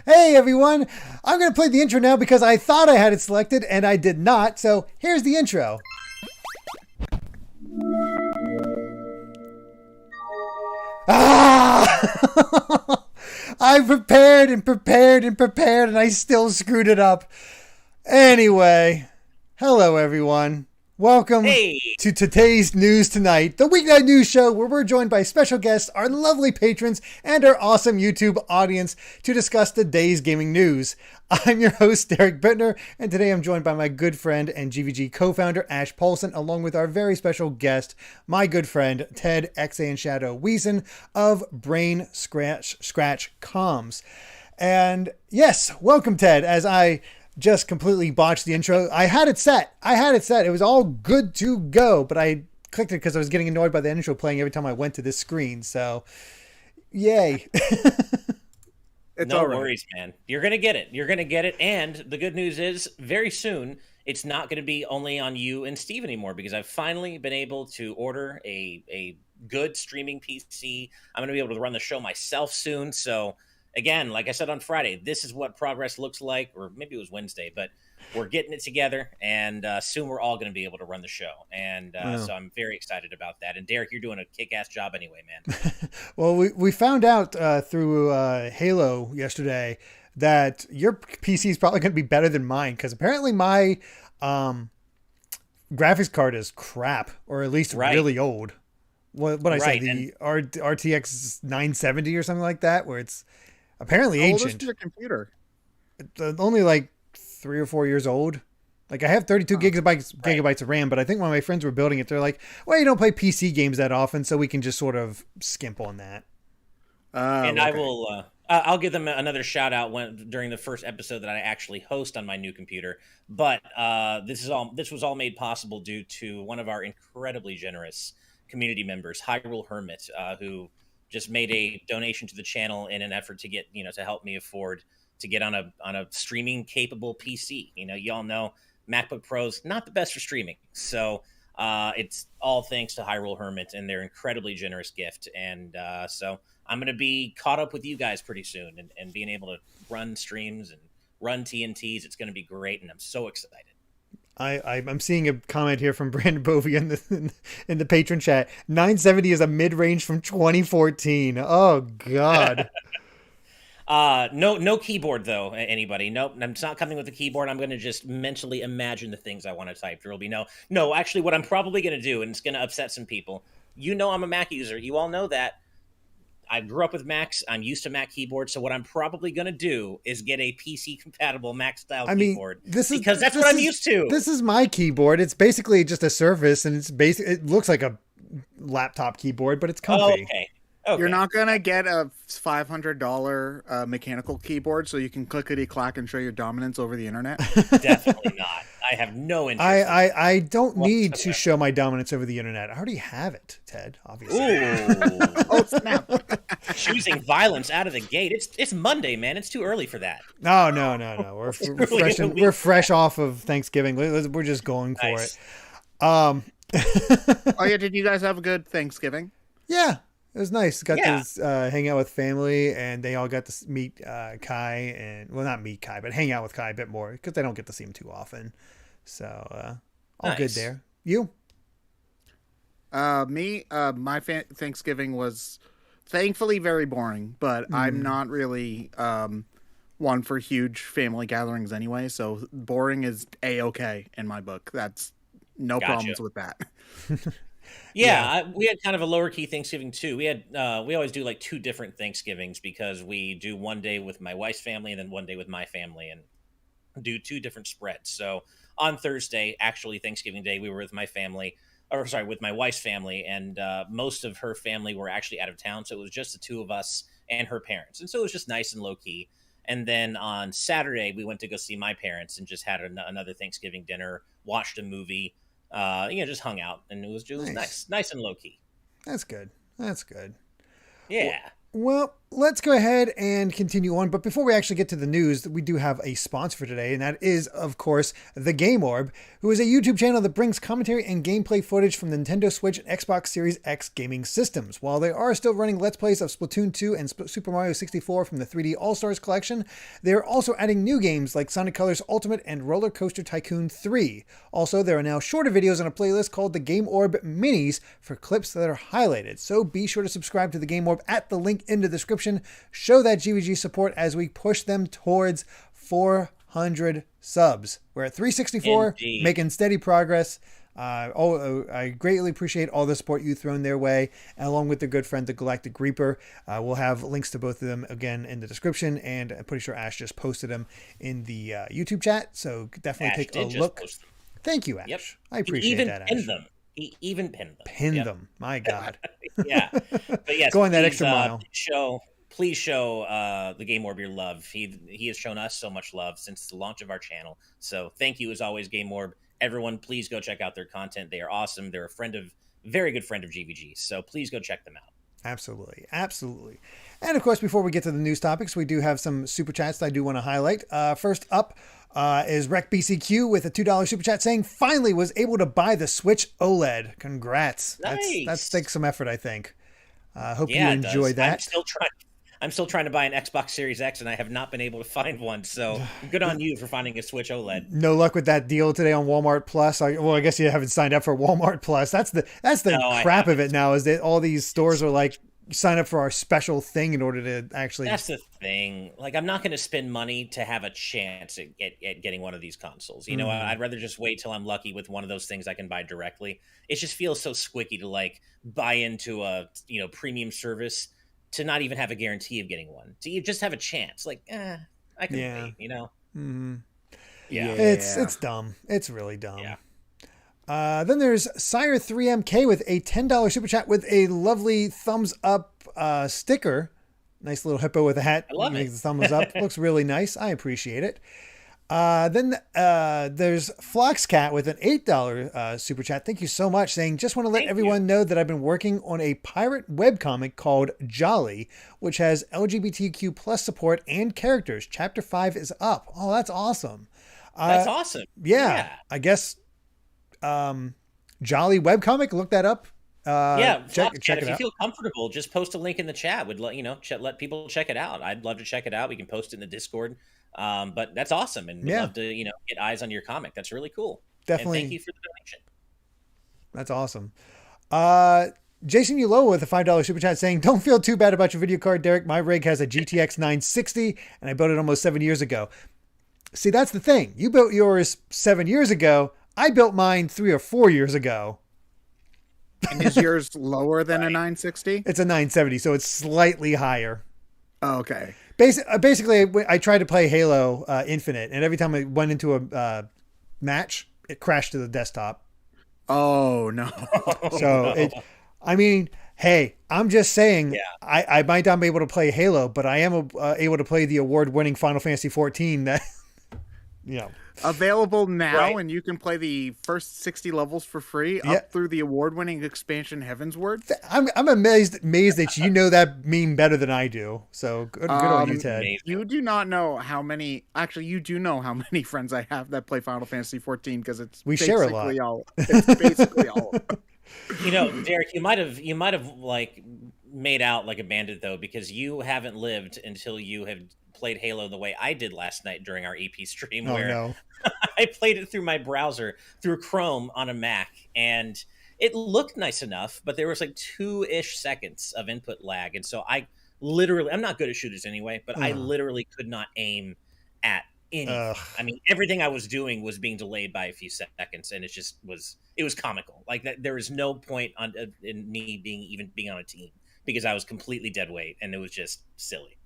Hey everyone, I'm going to play the intro now because I thought I had it selected and I did not, so here's the intro. Ah! I prepared and I still screwed it up. Anyway, hello everyone. Welcome to today's News Tonight, the weeknight news show where we're joined by special guests, our lovely patrons, and our awesome YouTube audience to discuss the day's gaming news. I'm your host, Derek Bittner, and today I'm joined by my good friend and GVG co-founder, Ash Paulson, along with our very special guest, my good friend, Ted ExandShadow Wiesen of Brain Scratch Comms. And yes, welcome, Ted, as I just completely botched the intro. I had it set. It was all good to go, but I clicked it because I was getting annoyed by the intro playing every time I went to this screen. So, yay. No worries, man. You're going to get it. And the good news is very soon, it's not going to be only on you and Steve anymore because I've finally been able to order a good streaming PC. I'm going to be able to run the show myself soon. So, again, like I said on Friday, this is what progress looks like, or maybe it was Wednesday, but we're getting it together, and soon we're all going to be able to run the show. And so I'm very excited about that. And Derek, you're doing a kick-ass job anyway, man. Well, we found out through Halo yesterday that your PC is probably going to be better than mine, because apparently my graphics card is crap, or at least really old. What I said, the RTX 970 or something like that, where it's apparently ancient. How old is your computer? It's only like 3 or 4 years old. Like I have 32 gigabytes of RAM, but I think when my friends were building it, they're like, well, you don't play PC games that often, so we can just sort of skimp on that. And okay. I'll give them another shout out during the first episode that I actually host on my new computer. But this was all made possible due to one of our incredibly generous community members, Hyrule Hermit, who just made a donation to the channel in an effort to get, to help me afford to get on a streaming capable PC. Y'all know MacBook Pro's not the best for streaming. So it's all thanks to Hyrule Hermit and their incredibly generous gift. And so I'm going to be caught up with you guys pretty soon and being able to run streams and run TNTs. It's going to be great. And I'm so excited. I'm seeing a comment here from Brandon Bovey in the patron chat. 970 is a mid-range from 2014. Oh God. No keyboard though. Anybody? Nope. It's not coming with a keyboard. I'm going to just mentally imagine the things I want to type. There will be no. Actually, what I'm probably going to do, and it's going to upset some people. I'm a Mac user. You all know that. I grew up with Macs. I'm used to Mac keyboards. So what I'm probably going to do is get a PC compatible Mac style keyboard. Because that's what I'm used to. This is my keyboard. It's basically just a Surface, and it looks like a laptop keyboard, but it's comfy. Oh, okay. You're not going to get a $500 mechanical keyboard so you can clickety-clack and show your dominance over the internet? Definitely not. I have no interest. I don't need to show my dominance over the internet. I already have it, Ted, obviously. Ooh. Oh, snap. Choosing violence out of the gate. It's Monday, man. It's too early for that. No. We're fresh off of Thanksgiving. We're just going for it. Oh, yeah. Did you guys have a good Thanksgiving? Yeah. It was nice. Got to hang out with family, and they all got to meet Kai, and not meet Kai, but hang out with Kai a bit more because they don't get to see him too often. So all good there. You? Me? My Thanksgiving was thankfully very boring, but I'm not really one for huge family gatherings anyway. So boring is A-okay in my book. That's no problems with that. Yeah. We had kind of a lower key Thanksgiving too. We always do like 2 different Thanksgivings because we do one day with my wife's family and then one day with my family and do 2 different spreads. So on Thursday, actually Thanksgiving Day, we were with my wife's family, and most of her family were actually out of town. So it was just the 2 of us and her parents. And so it was just nice and low key. And then on Saturday, we went to go see my parents and just had another Thanksgiving dinner, watched a movie, just hung out, and it was nice and low key. That's good. Yeah. Well, let's go ahead and continue on. But before we actually get to the news, we do have a sponsor for today, and that is, of course, The Game Orb, who is a YouTube channel that brings commentary and gameplay footage from the Nintendo Switch and Xbox Series X gaming systems. While they are still running Let's Plays of Splatoon 2 and Super Mario 64 from the 3D All-Stars collection, they are also adding new games like Sonic Colors Ultimate and Roller Coaster Tycoon 3. Also, there are now shorter videos on a playlist called The Game Orb Minis for clips that are highlighted. So be sure to subscribe to The Game Orb at the link in the description. Show that GVG support as we push them towards 400 subs. We're at 364, Indeed. Making steady progress. I greatly appreciate all the support you've thrown their way, along with their good friend, the Galactic Reaper. We'll have links to both of them again in the description, and I'm pretty sure Ash just posted them in the YouTube chat, so definitely take a look. Thank you, Ash. Yep. I appreciate that, Ash. He even pinned them. Pinned them. My God. Yeah. But yes, going that extra mile. Please show The Game Orb your love. He has shown us so much love since the launch of our channel. So thank you as always, Game Orb. Everyone, please go check out their content. They are awesome. They're very good friend of GVG. So please go check them out. Absolutely. Absolutely. And of course, before we get to the news topics, we do have some super chats that I do want to highlight. First up is RecBCQ with a $2 super chat saying, finally was able to buy the Switch OLED. Congrats. Nice. That takes some effort, I think. Hope you enjoy that. I'm still trying to buy an Xbox Series X, and I have not been able to find one. So good on you for finding a Switch OLED. No luck with that deal today on Walmart Plus. I guess you haven't signed up for Walmart Plus. That's the crap of it now, is that all these stores are like, sign up for our special thing in order to actually. That's the thing. Like, I'm not going to spend money to have a chance at getting one of these consoles. You know, I'd rather just wait till I'm lucky with one of those things I can buy directly. It just feels so squicky to like buy into a premium service to not even have a guarantee of getting one. So you just have a chance. Like, I can wait. Mm-hmm. Yeah, it's dumb. It's really dumb. Yeah. Then there's Sire3MK with a $10 super chat with a lovely thumbs up sticker. Nice little hippo with a hat. I love it. The thumbs up. Looks really nice. I appreciate it. Then there's Floxcat with an $8 super chat. Thank you so much, saying, just want to let everyone know that I've been working on a pirate webcomic called Jolly, which has LGBTQ plus support and characters. Chapter 5 is up. Oh, that's awesome. That's awesome. Yeah. I guess Jolly webcomic, look that up. Check it if out. You feel comfortable, just post a link in the chat. Would let people check it out. I'd love to check it out. We can post it in the Discord. But that's awesome, and we'd love to get eyes on your comic. That's really cool. Definitely. And thank you for the donation. That's awesome. Jason Uloa with a $5 super chat saying, don't feel too bad about your video card, Derek. My rig has a GTX 960 and I built it almost 7 years ago. See, that's the thing. You built yours 7 years ago. I built mine 3 or 4 years ago. And is yours lower than a 960? It's a 970, so it's slightly higher. Oh, okay. Basically, I tried to play Halo Infinite, and every time I went into a match, it crashed to the desktop. Oh, no. So, hey, I'm just saying, I might not be able to play Halo, but I am able to play the award-winning Final Fantasy 14 that, available now, and you can play the first 60 levels for free up through the award-winning expansion Heavensward. I'm amazed that you know that meme better than I do. So good on you, Ted. Amazing. You do not know how many. Actually, you do know how many friends I have that play Final Fantasy 14 because we share a lot. It's basically all of them. Derek, you might have like made out like a bandit though, because you haven't lived until you have played Halo the way I did last night during our EP stream, where I played it through my browser through Chrome on a Mac, and it looked nice enough, but there was like 2-ish seconds of input lag, and so I'm not good at shooters anyway, but I literally could not aim at anything. I mean, everything I was doing was being delayed by a few seconds, and it was comical. Like that, there was no point in me being on a team because I was completely dead weight, and it was just silly.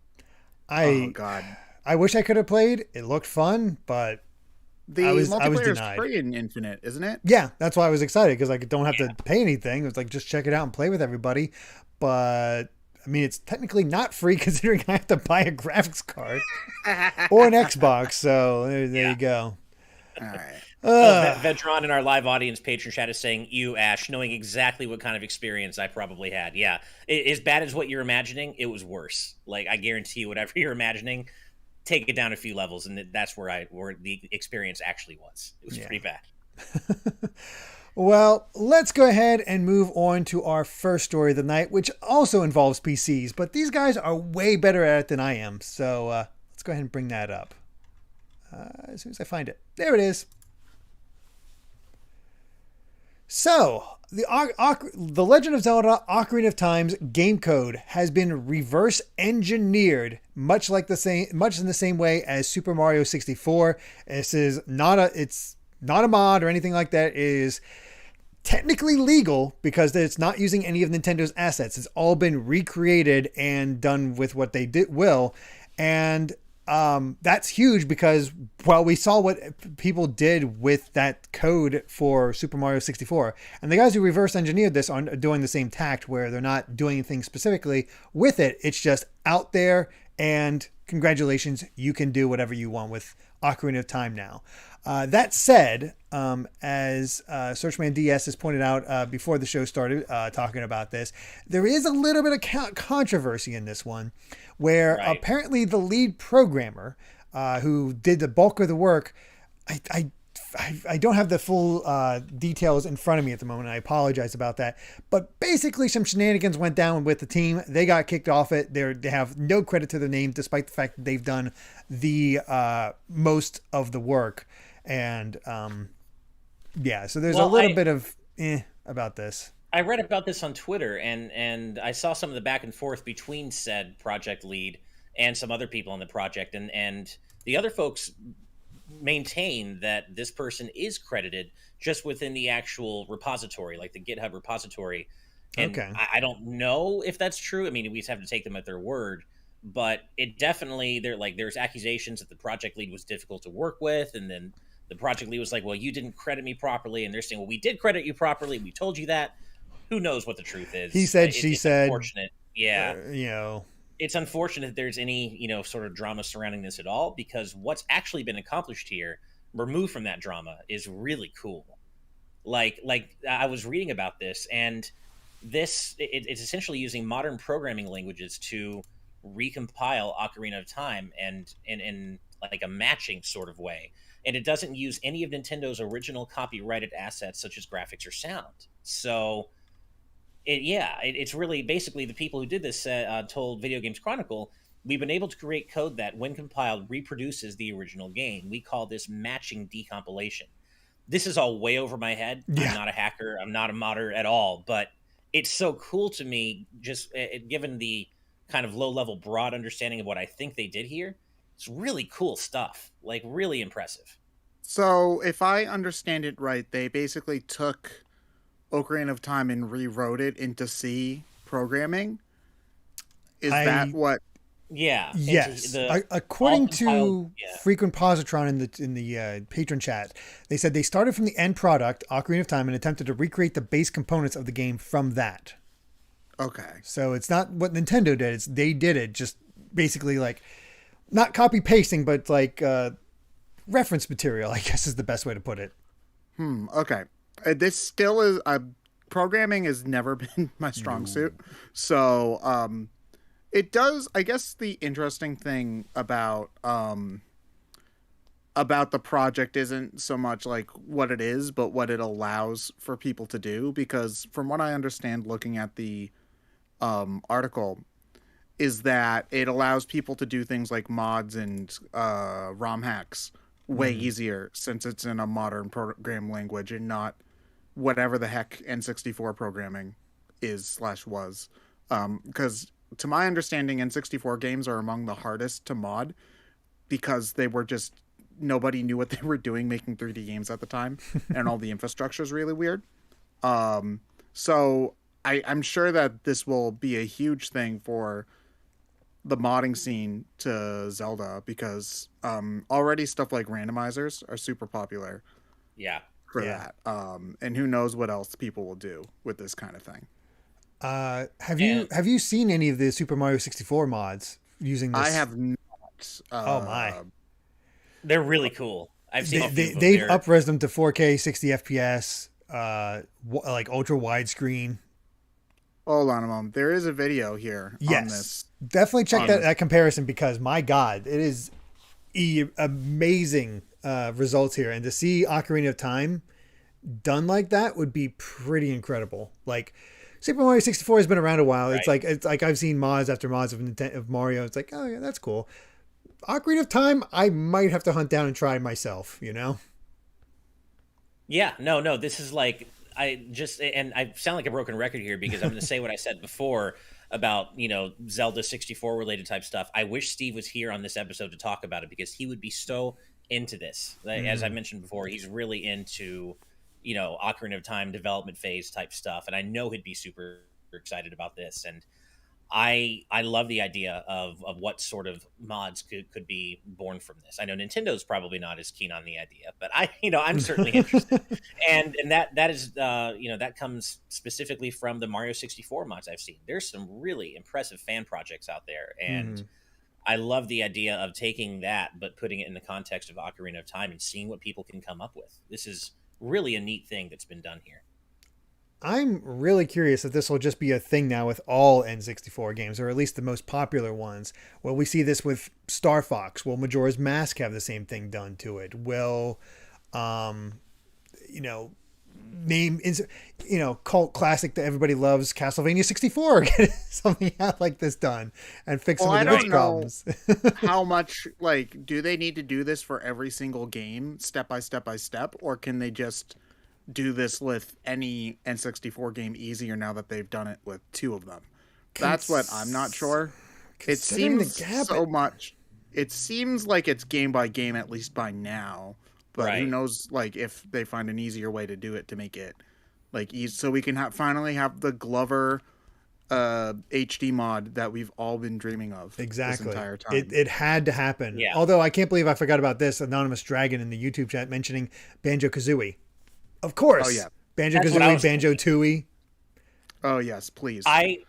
Oh God! I wish I could have played. It looked fun, but I was multiplayer denied. is free in Infinite, isn't it? Yeah, that's why I was excited, because I don't have to pay anything. It was like, just check it out and play with everybody. But I mean, it's technically not free considering I have to buy a graphics card or an Xbox. So there you go. All right. Vedron in our live audience patron chat is saying, "You, Ash, knowing exactly what kind of experience I probably had. Yeah, as bad as what you're imagining, it was worse. Like, I guarantee you, whatever you're imagining, take it down a few levels, and that's where the experience actually was. It was pretty bad." Well, let's go ahead and move on to our first story of the night, which also involves PCs, but these guys are way better at it than I am. So let's go ahead and bring that up as soon as I find it. There it is. So the Legend of Zelda Ocarina of Time's game code has been reverse engineered, much in the same way as Super Mario 64. It's not a mod or anything like that. It is technically legal because it's not using any of Nintendo's assets. It's all been recreated and done with what they will. And that's huge because, well, we saw what people did with that code for Super Mario 64. And the guys who reverse engineered this are doing the same tact where they're not doing anything specifically with it. It's just out there, and congratulations, you can do whatever you want with Ocarina of Time now. That said, as Searchman DS has pointed out before the show started talking about this, there is a little bit of controversy in this one, where apparently the lead programmer who did the bulk of the work, I don't have the full details in front of me at the moment. I apologize about that. But basically some shenanigans went down with the team. They got kicked off it. They have no credit to their name, despite the fact that they've done the most of the work. And so there's a little bit of about this. I read about this on Twitter, and I saw some of the back and forth between said project lead and some other people on the project, and the other folks maintain that this person is credited just within the actual repository, like the GitHub repository. And I don't know if that's true. I mean, we just have to take them at their word, but it definitely, there's accusations that the project lead was difficult to work with, and then the project lead was like, well, you didn't credit me properly, and they're saying, well, we did credit you properly, we told you that. Who knows what the truth is? He said, she said. Unfortunate. Yeah. It's unfortunate that there's any, sort of drama surrounding this at all, because what's actually been accomplished here, removed from that drama, is really cool. Like I was reading about this, and it's essentially using modern programming languages to recompile Ocarina of Time and in like a matching sort of way. And it doesn't use any of Nintendo's original copyrighted assets, such as graphics or sound. So it's really basically the people who did this told Video Games Chronicle, we've been able to create code that, when compiled, reproduces the original game. We call this matching decompilation. This is all way over my head. Yeah. I'm not a hacker. I'm not a modder at all. But it's so cool to me, just given the kind of low-level, broad understanding of what I think they did here. It's really cool stuff. Like, really impressive. So, if I understand it right, they basically took Ocarina of Time and rewrote it into C programming. Is that what? Yeah. Yes. According to Frequent Positron in the patron chat, they said they started from the end product, Ocarina of Time, and attempted to recreate the base components of the game from that. Okay. So it's not what Nintendo did. They did it just basically like not copy pasting, but like reference material, I guess is the best way to put it. Okay. This still is programming has never been my strong suit. So it does, I guess the interesting thing about the project isn't so much like what it is, but what it allows for people to do, because from what I understand looking at the article is that it allows people to do things like mods and ROM hacks way easier, since it's in a modern program language and not whatever the heck N64 programming is/was. Because to my understanding, N64 games are among the hardest to mod because they were just, nobody knew what they were doing making 3D games at the time, and all the infrastructure is really weird. So I'm sure that this will be a huge thing for the modding scene to Zelda, because already stuff like randomizers are super popular. Yeah. For that. And who knows what else people will do with this kind of thing. Have you seen any of the Super Mario 64 mods using this? I have not. Oh my. They're really cool. I've seen they've up-res them to 4K, 60 FPS, like ultra widescreen. Hold on a moment. There is a video here on this. Definitely check that comparison, because my God, it is amazing results here. And to see Ocarina of Time done like that would be pretty incredible. Like, Super Mario 64 has been around a while. Right. It's like I've seen mods after mods of Mario. It's like, oh yeah, that's cool. Ocarina of Time, I might have to hunt down and try myself, you know? Yeah, no, this is like, and I sound like a broken record here, because I'm going to say what I said before about, Zelda 64 related type stuff. I wish Steve was here on this episode to talk about it, because he would be so into this. As I mentioned before, he's really into, Ocarina of Time development phase type stuff. And I know he'd be super excited about this. And I love the idea of what sort of mods could be born from this. I know Nintendo's probably not as keen on the idea, but I'm certainly interested. and that is that comes specifically from the Mario 64 mods I've seen. There's some really impressive fan projects out there, and I love the idea of taking that but putting it in the context of Ocarina of Time and seeing what people can come up with. This is really a neat thing that's been done here. I'm really curious if this will just be a thing now with all N64 games, or at least the most popular ones. Will we see this with Star Fox? Will Majora's Mask have the same thing done to it? Will, cult classic that everybody loves, Castlevania 64, get something out like this done and fix some of the glitch problems? How much, do they need to do this for every single game, step by step by step, or can they just do this with any N64 game easier now that they've done it with two of them? That's what I'm not sure. It seems so much. It seems like it's game by game, at least by now. But who knows, if they find an easier way to do it to make it easy, so we can finally have the Glover HD mod that we've all been dreaming of. Exactly. This entire time. It had to happen. Yeah. Although I can't believe I forgot about this Anonymous Dragon in the YouTube chat mentioning Banjo-Kazooie. Of course. Oh, yeah. Banjo-Kazooie, Banjo-Tooie. Oh, yes, please. I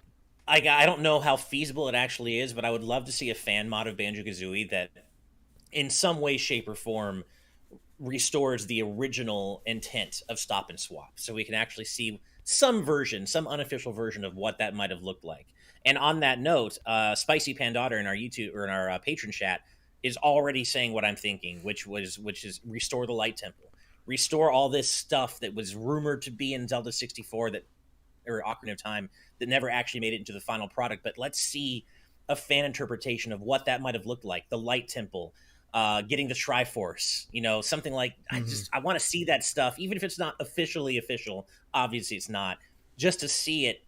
don't know how feasible it actually is, but I would love to see a fan mod of Banjo-Kazooie that in some way, shape, or form restores the original intent of Stop and Swap. So we can actually see some unofficial version of what that might have looked like. And on that note, Spicy Pandaughter in our YouTube or in our patron chat is already saying what I'm thinking, which is restore the Light Temple. Restore all this stuff that was rumored to be in Zelda 64 or Ocarina of Time that never actually made it into the final product. But let's see a fan interpretation of what that might have looked like. The Light Temple, getting the Triforce, something like, I want to see that stuff, even if it's not officially official. Obviously it's not. Just to see it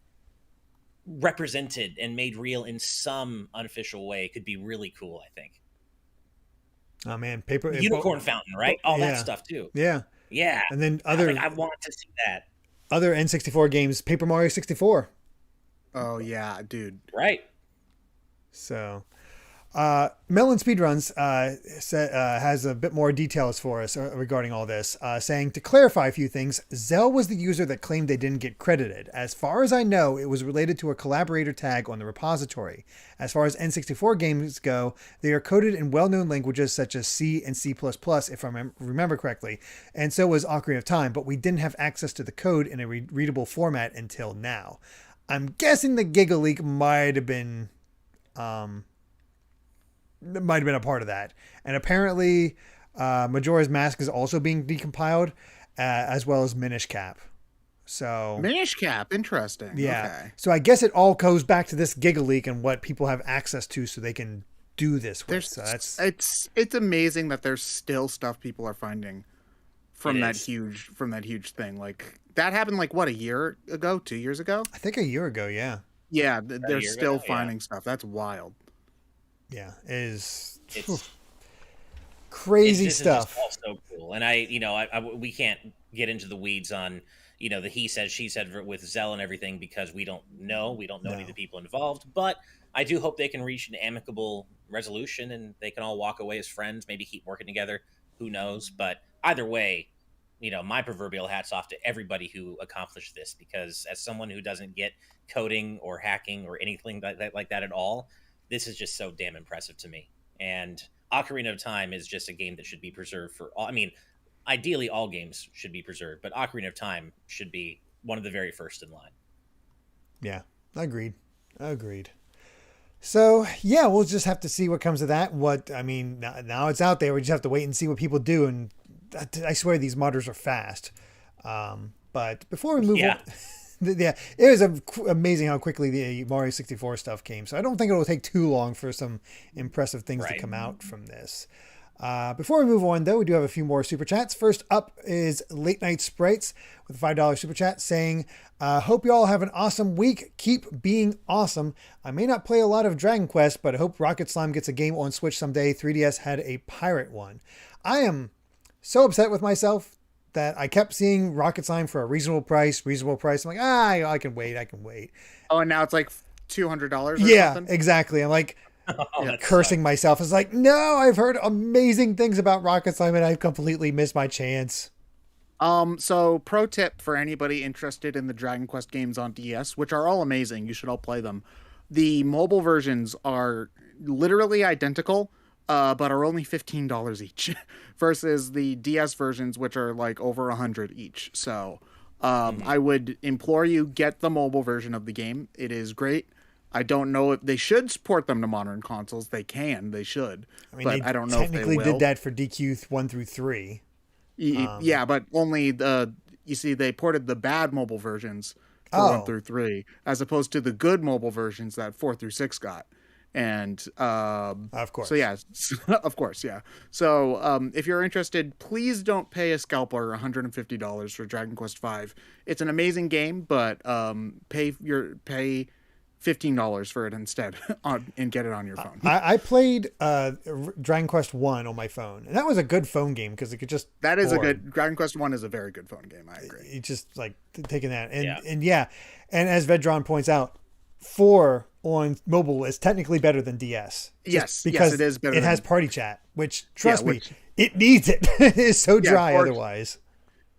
represented and made real in some unofficial way could be really cool, I think. Oh man, Unicorn Fountain, right? All that stuff too. Yeah. And then I want to see that. Other N64 games, Paper Mario 64. Oh yeah, dude. Right. So, Melon Speedruns has a bit more details for us regarding all this, saying, to clarify a few things, Zell was the user that claimed they didn't get credited. As far as I know, it was related to a collaborator tag on the repository. As far as N64 games go, they are coded in well-known languages such as C and C++, if I remember correctly, and so was Ocarina of Time, but we didn't have access to the code in a readable format until now. I'm guessing the Giga Leak might have been a part of that. And apparently Majora's Mask is also being decompiled, as well as Minish Cap. So Minish Cap, interesting. Yeah. Okay. So I guess it all goes back to this Giga Leak and what people have access to so they can do this with. So it's amazing that there's still stuff people are finding from that huge thing. Like that happened a year ago, 2 years ago? I think a year ago, yeah. Yeah, they're still finding stuff. That's wild. Yeah, it's crazy stuff. It's all so cool, and we can't get into the weeds on the he said she said with Zell and everything because we don't know any of the people involved. But I do hope they can reach an amicable resolution and they can all walk away as friends, maybe keep working together. Who knows? But either way, my proverbial hat's off to everybody who accomplished this, because as someone who doesn't get coding or hacking or anything like that at all, this is just so damn impressive to me. And Ocarina of Time is just a game that should be preserved for all. I mean, ideally all games should be preserved, but Ocarina of Time should be one of the very first in line. Yeah, agreed. So yeah, we'll just have to see what comes of that. Now it's out there. We just have to wait and see what people do. And I swear these modders are fast. But before we move on, yeah, it was amazing how quickly the Mario 64 stuff came. So I don't think it will take too long for some impressive things to come out from this. Before we move on, though, we do have a few more super chats. First up is Late Night Sprites with a $5 super chat saying, hope you all have an awesome week. Keep being awesome. I may not play a lot of Dragon Quest, but I hope Rocket Slime gets a game on Switch someday. 3DS had a pirate one. I am so upset with myself that I kept seeing Rocket Slime for a reasonable price. I'm like, I can wait. Oh, and now it's like $200 yeah, something? Exactly. I'm like, cursing myself. It's like, no, I've heard amazing things about Rocket Slime and I've completely missed my chance. So pro tip for anybody interested in the Dragon Quest games on DS, which are all amazing, you should all play them. The mobile versions are literally identical, but are only $15 each versus the DS versions, which are like over $100 each. So, I would implore you, get the mobile version of the game. It is great. I don't know if they should support them to modern consoles. They should. I mean, but I don't know if they will. Technically did that for DQ 1 through 3. Yeah, but only they ported the bad mobile versions for 1 through 3, as opposed to the good mobile versions that 4 through 6 got. And of course. So yeah, of course, yeah. So if you're interested, please don't pay a scalper $150 for Dragon Quest V. It's an amazing game, but pay $15 for it instead and get it on your phone. I played Dragon Quest 1 on my phone, and that was a good phone game because it could just Dragon Quest 1 is a very good phone game. I agree. It's just like taking that and as Vedron points out, 4 on mobile is technically better than DS. Yes, because it is better. It has party chat, which trust me, it needs it. It is so dry otherwise.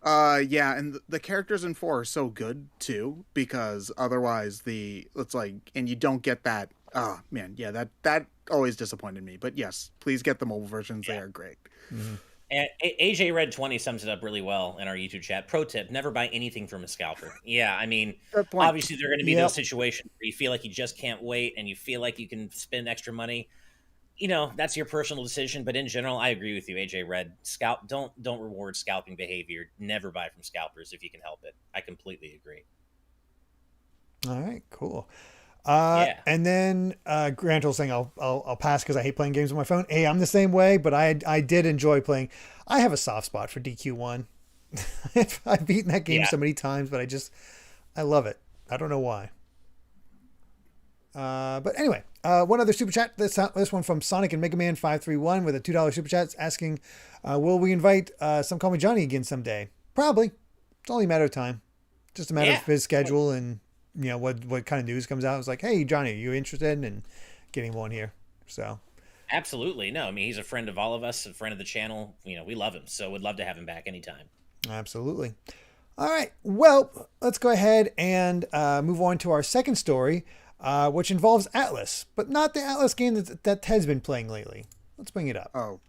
And the characters in 4 are so good too, because otherwise and you don't get that. Oh man, yeah, that always disappointed me. But yes, please get the mobile versions; they are great. Mm-hmm. And AJ Red 20 sums it up really well in our YouTube chat. Pro tip: never buy anything from a scalper. Yeah, I mean, obviously there are going to be those situations where you feel like you just can't wait, and you feel like you can spend extra money. You know, that's your personal decision, but in general, I agree with you, AJ Red. Don't reward scalping behavior. Never buy from scalpers if you can help it. I completely agree. All right, cool. And then Grantel's saying I'll pass because I hate playing games on my phone. Hey, I'm the same way, but I did enjoy playing. I have a soft spot for DQ1. I've beaten that game so many times, but I love it. I don't know why. But anyway, one other super chat. This one from Sonic and Mega Man 531 with a $2 super chat asking, will we invite Some Call Me Johnny again someday? Probably. It's only a matter of time. Just a matter of his schedule and what kind of news comes out. It's like, hey Johnny, are you interested in getting him on here? So absolutely. No, I mean, he's a friend of all of us, a friend of the channel. We love him, so we'd love to have him back anytime. Absolutely. All right, well, let's go ahead and move on to our second story, which involves Atlas, but not the Atlas game that Ted's been playing lately. Let's bring it up.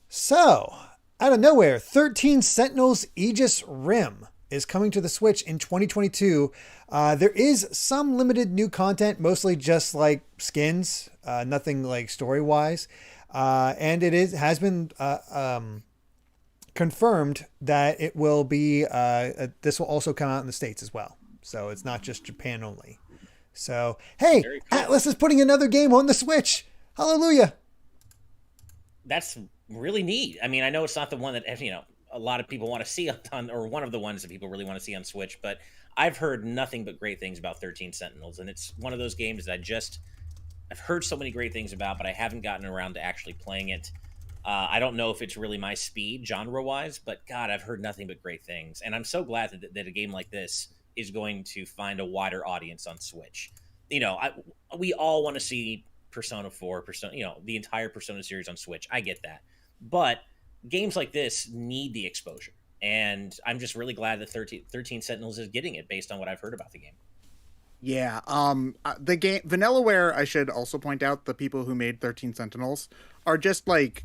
So out of nowhere, 13 Sentinels Aegis Rim is coming to the Switch in 2022. There is some limited new content, mostly just like skins, nothing like story-wise. And has been confirmed that it will be, this will also come out in the States as well. So it's not just Japan only. So, hey, cool. Atlas is putting another game on the Switch. Hallelujah. That's really neat. I mean, I know it's not the one that, a lot of people want to see on, or one of the ones that people really want to see on Switch, but I've heard nothing but great things about 13 Sentinels, and it's one of those games that I've heard so many great things about, but I haven't gotten around to actually playing it. I don't know if it's really my speed genre-wise, but God, I've heard nothing but great things, and I'm so glad that a game like this is going to find a wider audience on Switch. We all want to see Persona 4, the entire Persona series on Switch. I get that, but games like this need the exposure, and I'm just really glad that 13 Sentinels is getting it based on what I've heard about the game. Yeah. The game Vanillaware, I should also point out, the people who made 13 Sentinels are just like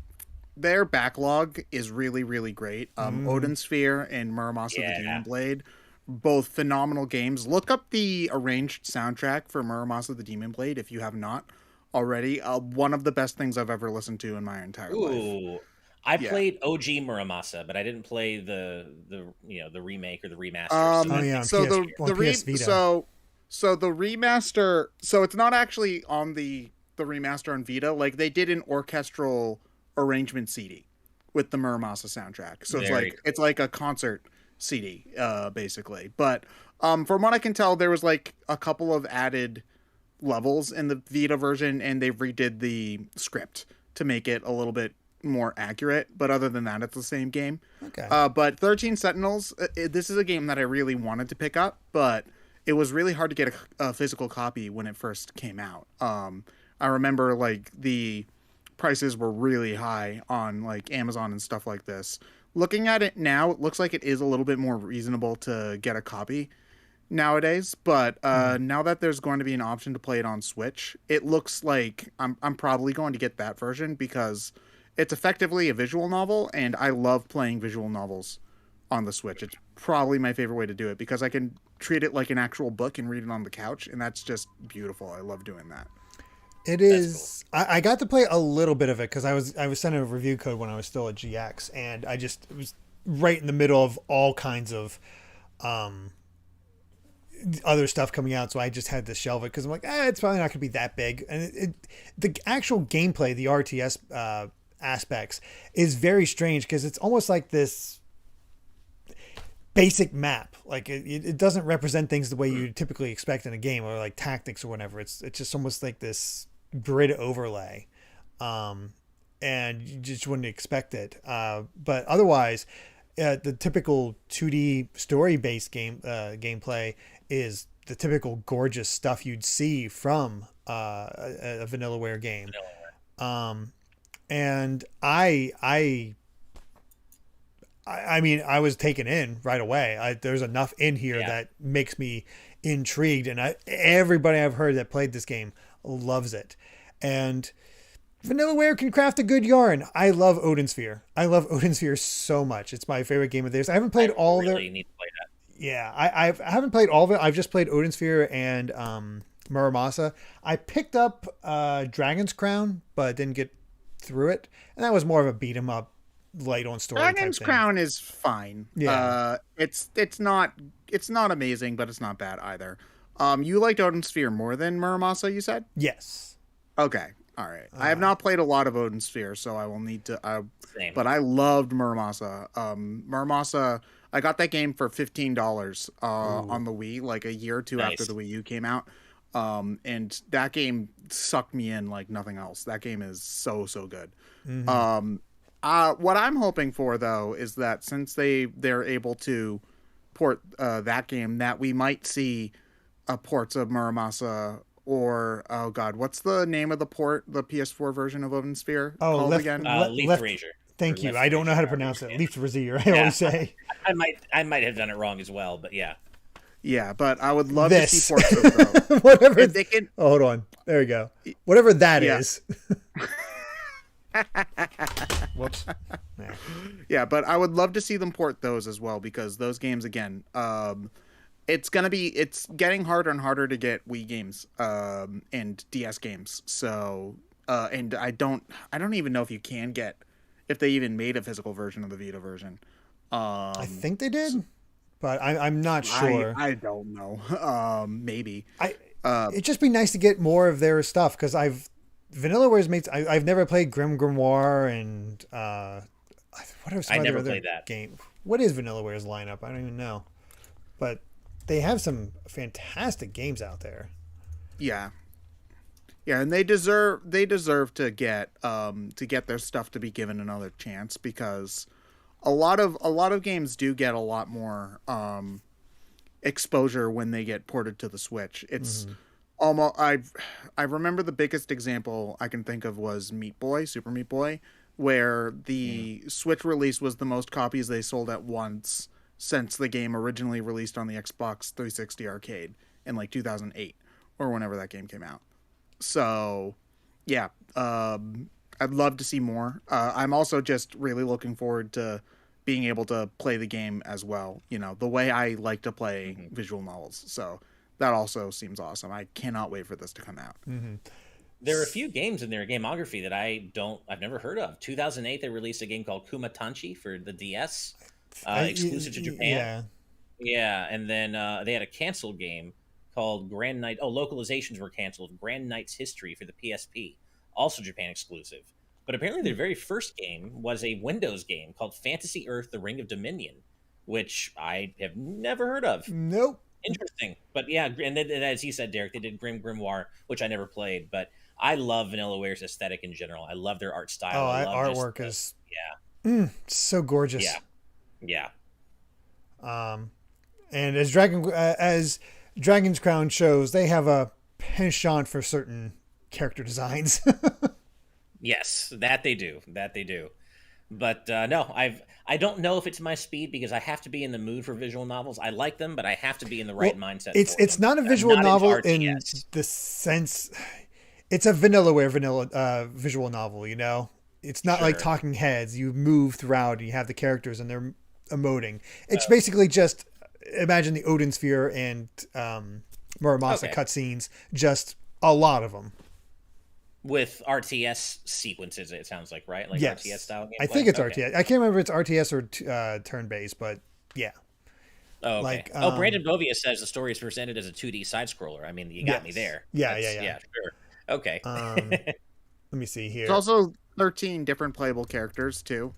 their backlog is really, really great. Odin Sphere and Muramasa the Demon Blade, both phenomenal games. Look up the arranged soundtrack for Muramasa the Demon Blade if you have not already. One of the best things I've ever listened to in my entire life. I played OG Muramasa, but I didn't play the remake or the remaster. So the remaster, so it's not actually on the remaster on Vita. Like, they did an orchestral arrangement CD with the Muramasa soundtrack. So it's like a concert CD, basically. But from what I can tell, there was like a couple of added levels in the Vita version, and they redid the script to make it a little bit more accurate. But other than that, it's the same game. Okay. But 13 Sentinels, this is a game that I really wanted to pick up, but it was really hard to get a physical copy when it first came out. I remember like the prices were really high on like Amazon and stuff like this. Looking at it now, it looks like it is a little bit more reasonable to get a copy nowadays. But now that there's going to be an option to play it on Switch, it looks like I'm probably going to get that version because it's effectively a visual novel, and I love playing visual novels on the Switch. It's probably my favorite way to do it because I can treat it like an actual book and read it on the couch, and that's just beautiful. I love doing that. It is. Cool. I got to play a little bit of it because I was sent a review code when I was still at GX, and it was right in the middle of all kinds of other stuff coming out, so I just had to shelve it because I'm like, it's probably not going to be that big. And the actual gameplay, the RTS aspects, is very strange because it's almost like this basic map. Like it doesn't represent things the way you typically expect in a game, or like tactics or whatever. It's just almost like this grid overlay, and you just wouldn't expect it. But otherwise, the typical 2D story-based gameplay is the typical gorgeous stuff you'd see from a Vanillaware game. And I mean, I was taken in right away. There's enough in here that makes me intrigued, and everybody I've heard that played this game loves it. And Vanillaware can craft a good yarn. I love Odin Sphere. I love Odin Sphere so much. It's my favorite game of theirs. I haven't played all of it. Need to play that. Yeah, I haven't played all of it. I've just played Odin Sphere and Muramasa. I picked up Dragon's Crown, but didn't get through it, and that was more of a beat 'em up, light on story. Dragon's Crown is fine. Yeah, it's not amazing, but it's not bad either. You liked Odin Sphere more than Muramasa, you said? Yes. Okay. All right. I have not played a lot of Odin Sphere, so I will need to. Same. But I loved Muramasa. Muramasa. I got that game for $15 on the Wii, like a year or two after the Wii U came out. And that game sucked me in like nothing else. That game is so good. Mm-hmm. What I'm hoping for though is that since they're able to port that game, that we might see ports of Muramasa, or oh god, what's the name of the port, the PS4 version of Odin Sphere called again? Leaf Razor. Thank you. I don't know how to pronounce it. Leaf Razor. I always say. I might have done it wrong as well, but yeah. Yeah, but I would love to see ports of those. Whatever. Hold on. There we go. Whatever that is. Whoops. Yeah, but I would love to see them port those as well, because those games again, it's getting harder and harder to get Wii games and DS games. So and I don't even know if they even made a physical version of the Vita version. I think they did, but I'm not sure. I don't know. Maybe. It'd just be nice to get more of their stuff, because Vanillaware's made. I've never played Grim Grimoire, and what are some I never other played that game? What is Vanillaware's lineup? I don't even know, but they have some fantastic games out there. Yeah, and they deserve to get their stuff to be given another chance, because a lot of games do get a lot more exposure when they get ported to the Switch. It's almost I remember the biggest example I can think of was Meat Boy, Super Meat Boy, where the Switch release was the most copies they sold at once since the game originally released on the Xbox 360 arcade. in like 2008 or whenever that game came out. So, yeah, I'd love to see more. I'm also just really looking forward to being able to play the game as well, the way I like to play visual novels. So that also seems awesome. I cannot wait for this to come out. There are a few games in their gameography that I've never heard of. 2008, they released a game called Kumatanchi for the DS, exclusive to Japan. Yeah, and then they had a canceled game called Grand Knight. Oh, localizations were canceled. Grand Knight's History for the PSP, also Japan exclusive. But apparently their very first game was a Windows game called Fantasy Earth: The Ring of Dominion, which I have never heard of. Nope. Interesting. But yeah, and then, as you said, Derek, they did Grim Grimoire, which I never played, but I love Vanillaware's aesthetic in general. I love their art style. Artwork is so gorgeous. Yeah. And as Dragon's Crown shows, they have a penchant for certain character designs. Yes, that they do. But no, I don't know if it's my speed because I have to be in the mood for visual novels. I like them, but I have to be in the right mindset. It's not a visual novel in the sense. It's a vanilla visual novel. It's not like Talking Heads. You move throughout, and you have the characters, and they're emoting. It's basically just imagine the Odin Sphere and Muramasa cutscenes. Just a lot of them. With RTS sequences, it sounds like, right? Like RTS style gameplay? I think it's RTS. I can't remember if it's RTS or turn-based, but yeah. Oh, okay. Brandon Bovia says the story is presented as a 2D side-scroller. I mean, you got me there. Yeah. Sure. Okay. Let me see here. There's also 13 different playable characters, too,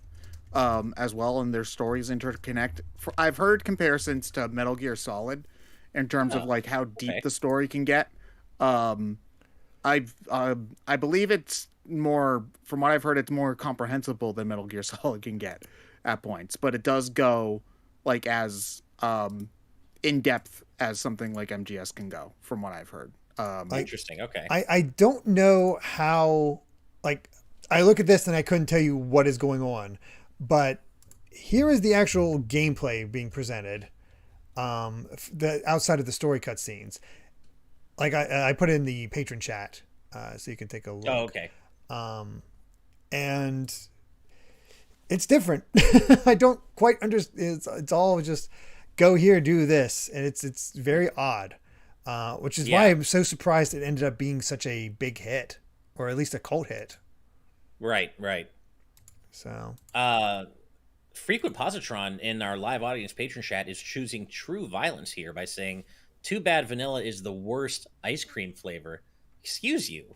as well, and their stories interconnect. I've heard comparisons to Metal Gear Solid in terms of, like, how deep the story can get. I believe it's more, from what I've heard, it's more comprehensible than Metal Gear Solid can get at points, but it does go like as in depth as something like MGS can go, from what I've heard. Interesting. Okay. I don't know how, like, I look at this and I couldn't tell you what is going on, but here is the actual gameplay being presented, outside of the story cutscenes. Like I put in the patron chat, so you can take a look. Oh, okay. And it's different. I don't quite understand. It's all just go here, do this, and it's very odd. Which is why I'm so surprised it ended up being such a big hit, or at least a cult hit. Right. So, Frequent Positron in our live audience patron chat is choosing true violence here by saying, "Too bad vanilla is the worst ice cream flavor." Excuse you.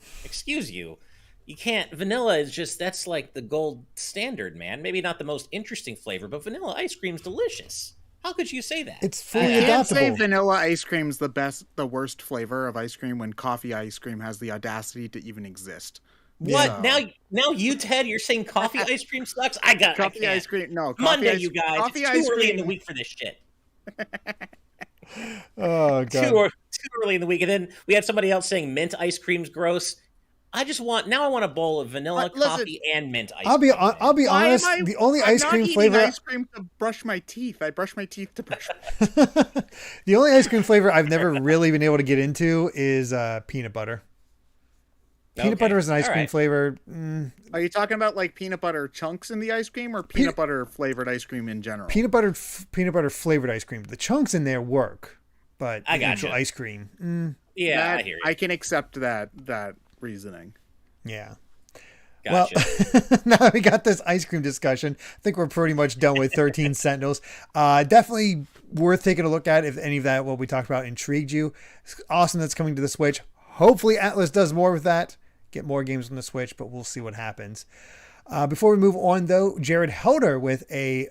You can't. Vanilla is just, that's like the gold standard, man. Maybe not the most interesting flavor, but vanilla ice cream's delicious. How could you say that? It's fully adaptable. adaptable. You can't say vanilla ice cream's the worst flavor of ice cream when coffee ice cream has the audacity to even exist. What? So. Now you, Ted, you're saying coffee ice cream sucks? Coffee ice cream. No, Monday, you guys. It's too early in the week for this shit. Oh god. Too early in the week, and then we had somebody else saying mint ice cream's gross. I want a bowl of vanilla coffee and mint ice cream. I'll be honest. The only ice cream flavor ice cream to brush my teeth. I brush my teeth to brush. The only ice cream flavor I've never really been able to get into is peanut butter. Peanut butter is an ice cream flavor. Are you talking about like peanut butter chunks in the ice cream, or peanut butter flavored ice cream in general? Peanut butter flavored ice cream. The chunks in there work, but the actual ice cream. Yeah, I hear you. I can accept that reasoning. Yeah. Gotcha. Well, now we got this ice cream discussion. I think we're pretty much done with 13 Sentinels. Definitely worth taking a look at if any of that what we talked about intrigued you. It's awesome that's coming to the Switch. Hopefully Atlas does more with that. Get more games on the Switch, but we'll see what happens. Before we move on, though, Jared Helder with a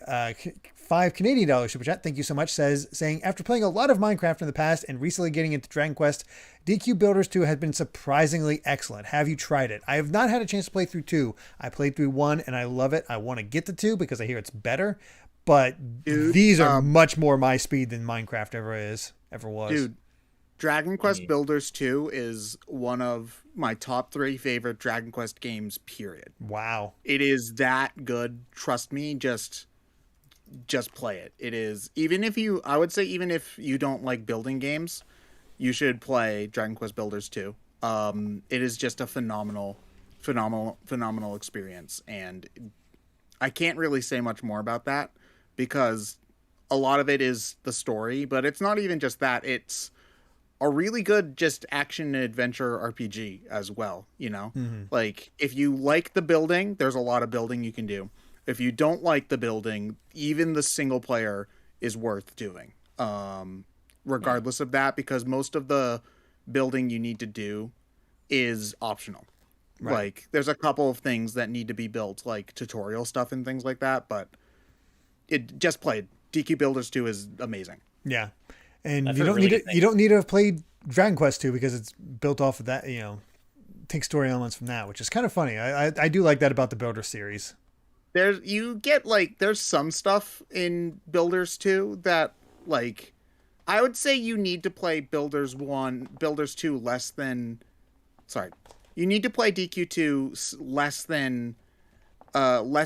$5 Canadian super chat. Thank you so much. Saying, after playing a lot of Minecraft in the past and recently getting into Dragon Quest, DQ Builders 2 has been surprisingly excellent. Have you tried it? I have not had a chance to play through 2. I played through 1 and I love it. I want to get to 2 because I hear it's better, but these are much more my speed than Minecraft ever was. Dude, Dragon Quest Builders 2 is one of my top 3 favorite Dragon Quest games, period. Wow. It is that good. Trust me, just play it. It is, even if you don't like building games, you should play Dragon Quest Builders 2. It is just a phenomenal experience, and I can't really say much more about that because a lot of it is the story, but it's not even just that. It's a really good just action and adventure RPG as well, you know? Mm-hmm. Like, if you like the building, there's a lot of building you can do. If you don't like the building, even the single player is worth doing. Regardless of that, because most of the building you need to do is optional. Right. Like, there's a couple of things that need to be built, like tutorial stuff and things like that, but it just played. DQ Builders 2 is amazing. Yeah. And you don't need to have played Dragon Quest 2 because it's built off of that, you know, take story elements from that, which is kind of funny. I do like that about the Builder series. There's some stuff in Builders 2 that, like, I would say you need to play Builders 2 less than, you need to play DQ2 less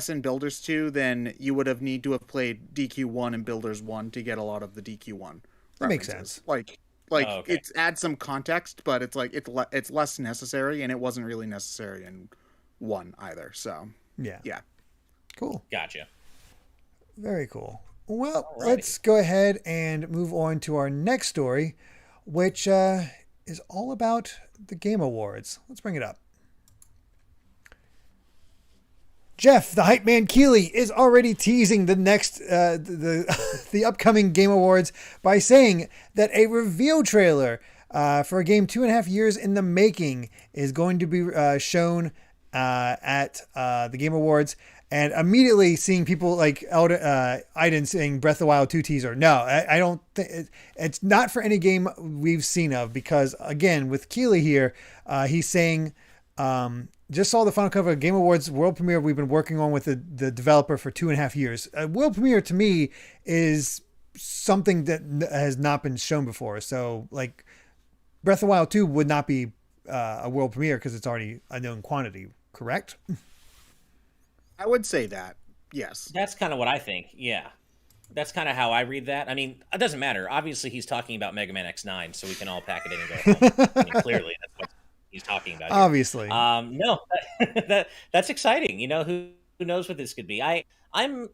in Builders 2 than you would have need to have played DQ1 and Builders 1 to get a lot of the DQ1. That makes sense. Like it adds some context, but it's like it's less necessary, and it wasn't really necessary in 1 either. So yeah, cool. Gotcha. Very cool. Well, let's go ahead and move on to our next story, which is all about the Game Awards. Let's bring it up. Geoff, the hype man Keighley, is already teasing the next the upcoming Game Awards by saying that a reveal trailer for a game 2.5 years in the making is going to be shown at the Game Awards, and immediately seeing people like Aiden saying Breath of the Wild 2 teaser. No, I don't think it's not for any game we've seen of, because again, with Keighley here, he's saying just saw the final cover of Game Awards world premiere we've been working on with the developer for 2.5 years. A world premiere to me is something that has not been shown before. So like Breath of the Wild 2 would not be a world premiere because it's already a known quantity, correct? I would say that, yes. That's kind of what I think, yeah. That's kind of how I read that. I mean, it doesn't matter. Obviously, he's talking about Mega Man X9, so we can all pack it in and go home. I mean, clearly, that's what he's talking about here. Obviously. No, that's exciting. You know, who knows what this could be. I'm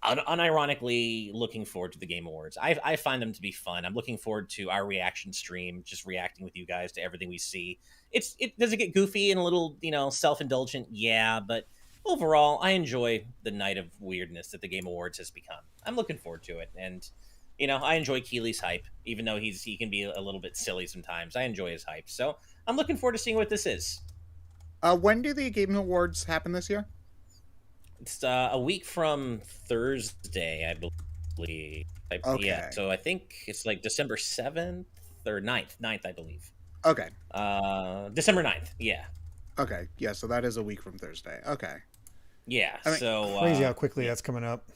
unironically looking forward to the Game Awards. I find them to be fun. I'm looking forward to our reaction stream, just reacting with you guys to everything we see. Does it get goofy and a little, you know, self-indulgent? Yeah, but overall, I enjoy the night of weirdness that the Game Awards has become. I'm looking forward to it, and you know, I enjoy Keighley's hype, even though he can be a little bit silly sometimes. I enjoy his hype, so I'm looking forward to seeing what this is. When do the Game Awards happen this year? It's a week from Thursday, I believe. Okay. Yeah, so I think it's like December 7th or 9th, I believe. Okay. December 9th, yeah. Okay, yeah, so that is a week from Thursday. Okay. Yeah, I mean, so... crazy how quickly that's coming up.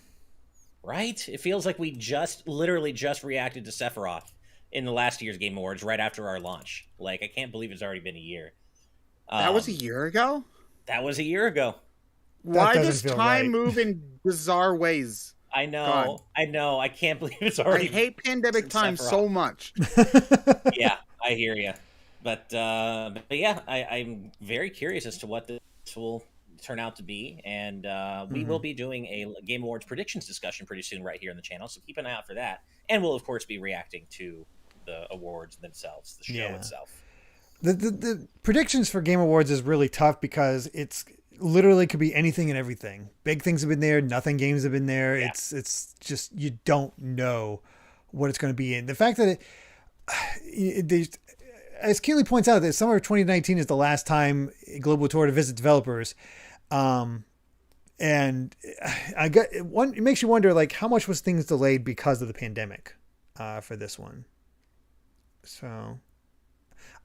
Right? It feels like we literally just reacted to Sephiroth in the last year's Game Awards right after our launch. Like, I can't believe it's already been a year. That was a year ago? That was a year ago. Why does time move in bizarre ways? I know. I can't believe it's already... I hate pandemic time so much. Yeah, I hear you. But yeah, I'm very curious as to what this will turn out to be. And we will be doing a Game Awards predictions discussion pretty soon right here on the channel. So keep an eye out for that. And we'll, of course, be reacting to the awards themselves, the show itself. The predictions for Game Awards is really tough because it's literally could be anything and everything. Big things have been there. Nothing games have been there. Yeah. It's just, you don't know what it's going to be. And the fact that as Keighley points out, that summer of 2019 is the last time Global Tour to visit developers. And it makes you wonder, like, how much was things delayed because of the pandemic for this one? So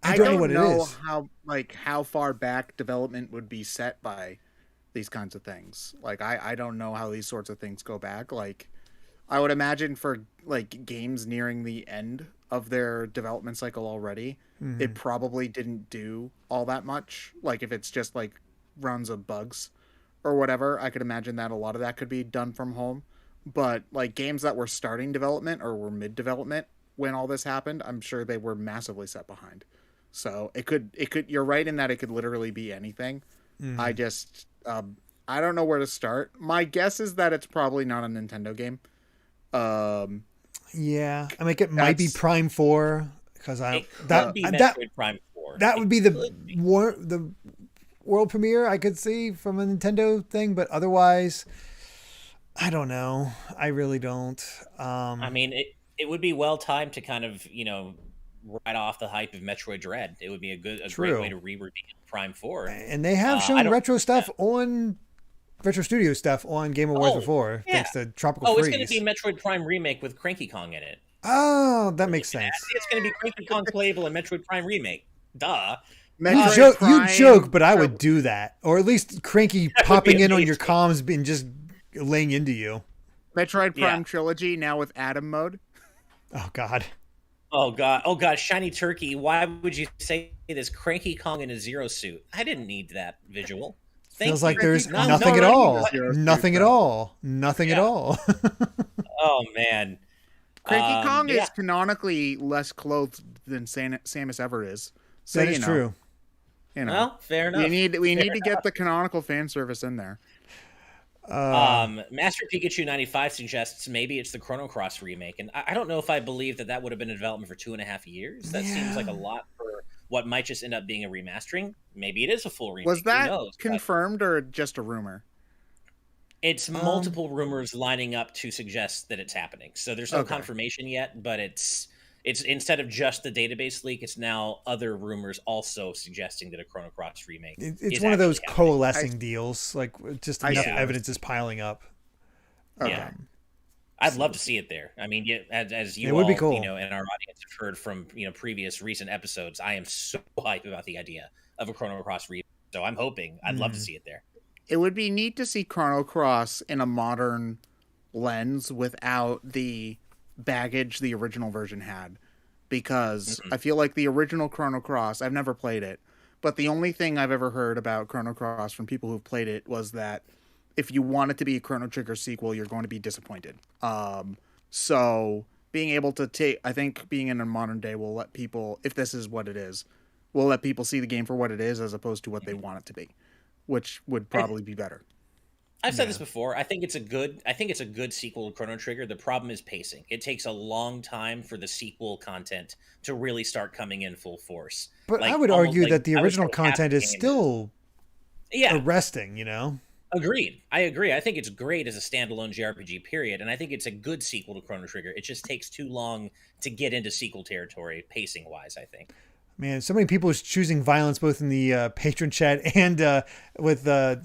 I don't know what it is. How far back development would be set by these kinds of things. Like, I don't know how these sorts of things go back. Like, I would imagine for like games nearing the end of their development cycle already, it probably didn't do all that much. Like, if it's just like runs of bugs or whatever, I could imagine that a lot of that could be done from home. But like games that were starting development or were mid development, when all this happened, I'm sure they were massively set behind. So it could. You're right in that it could literally be anything. I just, I don't know where to start. My guess is that it's probably not a Nintendo game. Yeah, I mean, it might be Prime 4 because that be Metroid Prime 4. That would be the world premiere I could see from a Nintendo thing, but otherwise, I don't know. I really don't. I mean, it would be well timed to kind of right off the hype of Metroid Dread. It would be a great way to re-reveal Prime 4. And they have shown retro stuff on Retro Studio stuff on Game Awards before, thanks to Tropical Freeze. It's going to be Metroid Prime Remake with Cranky Kong in it. Oh, that makes sense. It's going to be Cranky Kong playable in Metroid Prime Remake. Duh. You joke, but I would do that. Or at least Cranky popping in on your comms and just laying into you. Metroid Prime Trilogy now with Adam mode. Oh, God. Oh, God. Shiny Turkey. Why would you say this? Cranky Kong in a Zero suit. I didn't need that visual. Feels like there's nothing at all. Nothing at all. Nothing at all. Oh, man. Cranky Kong is canonically less clothed than Samus ever is. So, that is true. Well, fair enough. We need to get the canonical fan service in there. Master Pikachu 95 suggests maybe it's the Chrono Cross remake, and I don't know if I believe that would have been in development for 2.5 years. That seems like a lot for what might just end up being a remastering. Maybe it is a full remake. Was that confirmed or just a rumor? It's multiple rumors lining up to suggest that it's happening. So there's no confirmation yet, but it's instead of just the database leak, it's now other rumors also suggesting that a Chrono Cross remake. It's one of those coalescing deals, like just enough evidence is piling up. Okay. Yeah. I'd love to see it there. I mean, as you would all, be cool. and our audience have heard from previous recent episodes, I am so hyped about the idea of a Chrono Cross remake. So I'm hoping I'd love to see it there. It would be neat to see Chrono Cross in a modern lens without the baggage the original version had, because I feel like the original Chrono Cross, I've never played it, but the only thing I've ever heard about Chrono Cross from people who've played it was that if you want it to be a Chrono Trigger sequel, you're going to be disappointed. So being able to I think being in a modern day will let people, if this is what it is, will let people see the game for what it is as opposed to what they want it to be, which would probably be better. I've said this before. I think it's a good sequel to Chrono Trigger. The problem is pacing. It takes a long time for the sequel content to really start coming in full force. But I would argue that the original content is still arresting, Agreed. I agree. I think it's great as a standalone JRPG, period, and I think it's a good sequel to Chrono Trigger. It just takes too long to get into sequel territory, pacing-wise, I think. Man, so many people choosing violence both in the patron chat and with the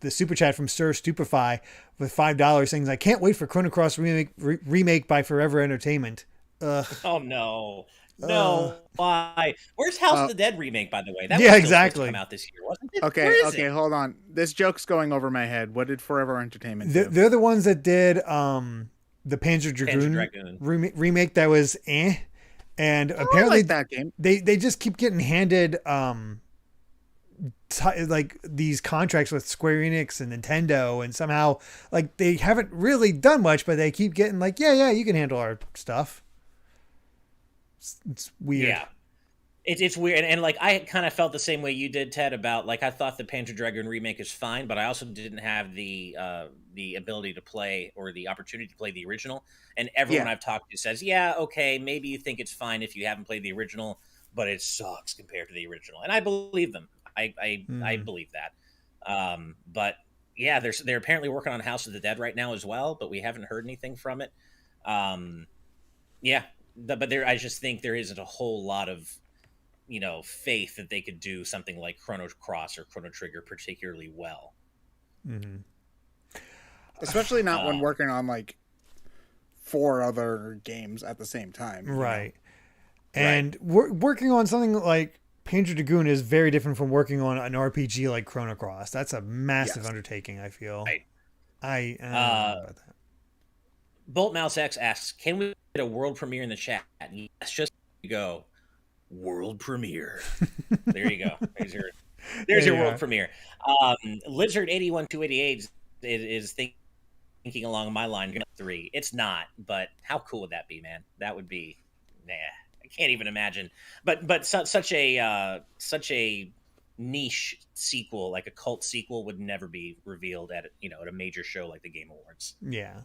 super chat from Sir Stupefy with $5 saying, I can't wait for Chrono Cross remake by Forever Entertainment. Oh, no. No, why? Where's House of the Dead remake, by the way? That was exactly. Come out this year, wasn't it? Okay, hold on. This joke's going over my head. What did Forever Entertainment do? They're the ones that did the Panzer Dragoon remake that was And apparently that game. They just keep getting handed like these contracts with Square Enix and Nintendo, and somehow like they haven't really done much, but they keep getting like, yeah, you can handle our stuff. It's weird. Yeah. It's weird, and like I kind of felt the same way you did, Ted, about like I thought the Panzer Dragoon remake is fine, but I also didn't have the ability to play or the opportunity to play the original. And everyone I've talked to says, yeah, okay, maybe you think it's fine if you haven't played the original, but it sucks compared to the original. And I believe them. I believe that. But yeah, they're apparently working on House of the Dead right now as well, but we haven't heard anything from it. But I just think there isn't a whole lot of faith that they could do something like Chrono Cross or Chrono Trigger particularly well. Mm-hmm. Especially not when working on like 4 other games at the same time. Right. And working on something like Panzer Dragoon is very different from working on an RPG like Chrono Cross. That's a massive undertaking, I feel. Right. I don't know about that. Bolt Mouse X asks, can we get a world premiere in the chat? Yes, just go. World premiere. There you go. There's your world premiere. Lizard 81288 is thinking along my line. 3. It's not, but how cool would that be, man? That would be I can't even imagine. But such a niche sequel, like a cult sequel, would never be revealed at a major show like the Game Awards. Yeah.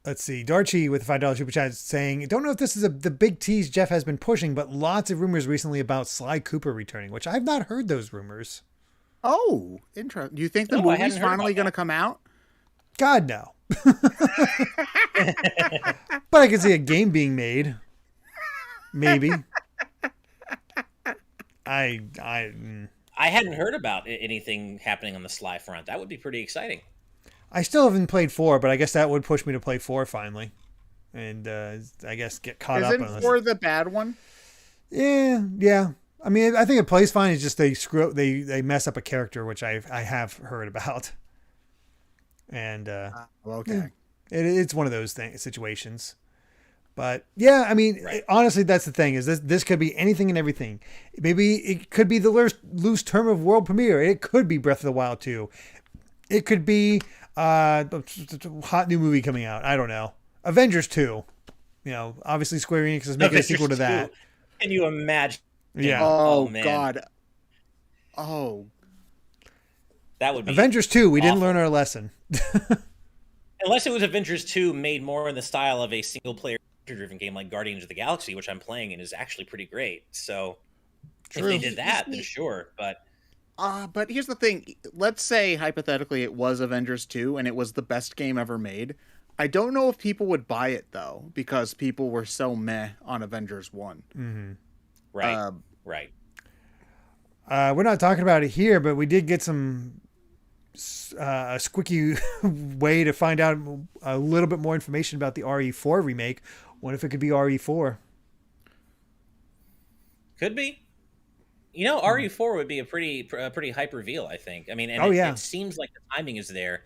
Let's see. Darchi with a $5 super chat saying, don't know if this is the big tease Geoff has been pushing, but lots of rumors recently about Sly Cooper returning, which I've not heard those rumors. Oh, interesting. Do you think the movie's finally going to come out? God, no. But I can see a game being made. Maybe. I hadn't heard about anything happening on the Sly front. That would be pretty exciting. I still haven't played 4, but I guess that would push me to play 4 finally. And I guess get caught up. Isn't 4 the bad one? Yeah. I mean, I think it plays fine. It's just they mess up a character, which I have heard about. And okay, it's one of those situations. But yeah, I mean, honestly, that's the thing is this could be anything and everything. Maybe it could be the loose term of world premiere. It could be Breath of the Wild 2. It could be a hot new movie coming out. I don't know. Avengers 2. Obviously Square Enix is making a sequel to that. Can you imagine? Yeah. Oh man. God. Oh. That would be Avengers 2. We didn't learn our lesson. Unless it was Avengers 2 made more in the style of a single player driven game like Guardians of the Galaxy, which I'm playing and is actually pretty great. So if they did that, then sure. But here's the thing. Let's say hypothetically it was Avengers 2 and it was the best game ever made. I don't know if people would buy it though, because people were so meh on Avengers 1. Mm-hmm. Right. We're not talking about it here, but we did get some a squicky way to find out a little bit more information about the RE4 remake. What if it could be RE4? Could be. RE4 would be a pretty hype reveal, I think. I mean, and it seems like the timing is there.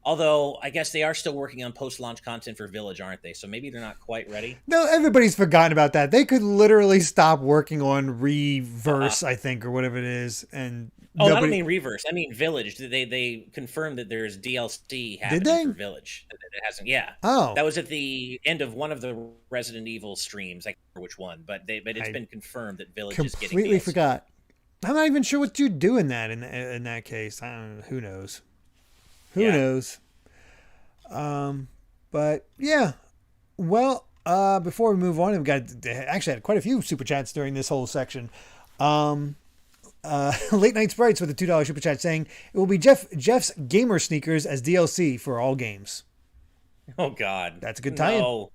Although, I guess they are still working on post-launch content for Village, aren't they? So maybe they're not quite ready. No, everybody's forgotten about that. They could literally stop working on Reverse, I think, or whatever it is. And I don't mean Reverse. I mean Village. They confirmed that there's DLC happening for Village. It hasn't. Yeah. Oh. That was at the end of one of the Resident Evil streams. I can't remember which one, but it's been confirmed that Village is getting DLC. Completely forgot. I'm not even sure what you do in that case. I don't know. Who knows? Who knows? But yeah. Well, before we move on, we've actually had quite a few super chats during this whole section. Late Night Sprites with a $2 super chat saying it will be Jeff's gamer sneakers as DLC for all games. Oh God, that's a good tie-in. No.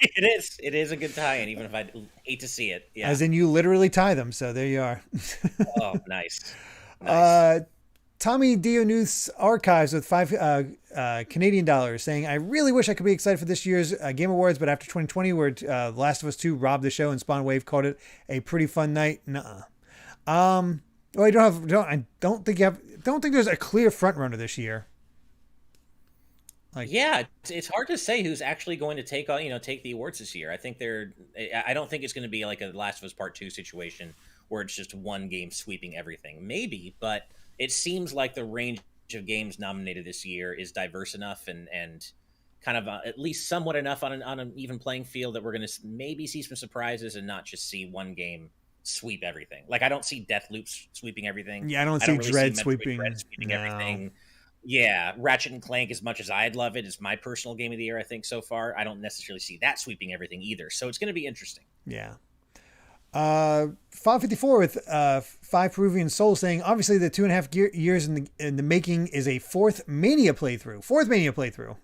It is a good tie-in, even if I hate to see it. Yeah. As in you literally tie them. So there you are. Oh, nice. Tommy Dionuth's Archives with $5 Canadian dollars saying, I really wish I could be excited for this year's Game Awards, but after 2020, where Last of Us 2 robbed the show and Spawn Wave called it a pretty fun night. Nuh-uh. I don't think there's a clear front runner this year. It's hard to say who's actually going to take the awards this year. I don't think it's going to be like a Last of Us Part 2 situation where it's just one game sweeping everything. Maybe, but it seems like the range of games nominated this year is diverse enough and kind of at least somewhat enough on an even playing field that we're going to maybe see some surprises and not just see one game sweep everything. Like I don't see Deathloop sweeping everything. Yeah, I don't see Dread sweeping everything. Yeah, Ratchet and Clank, as much as I'd love it, is my personal game of the year, I think, so far. I don't necessarily see that sweeping everything either. So it's going to be interesting. Yeah. 554 with 5 Peruvian Souls saying, obviously the 2.5 years in the making is a fourth Mania playthrough.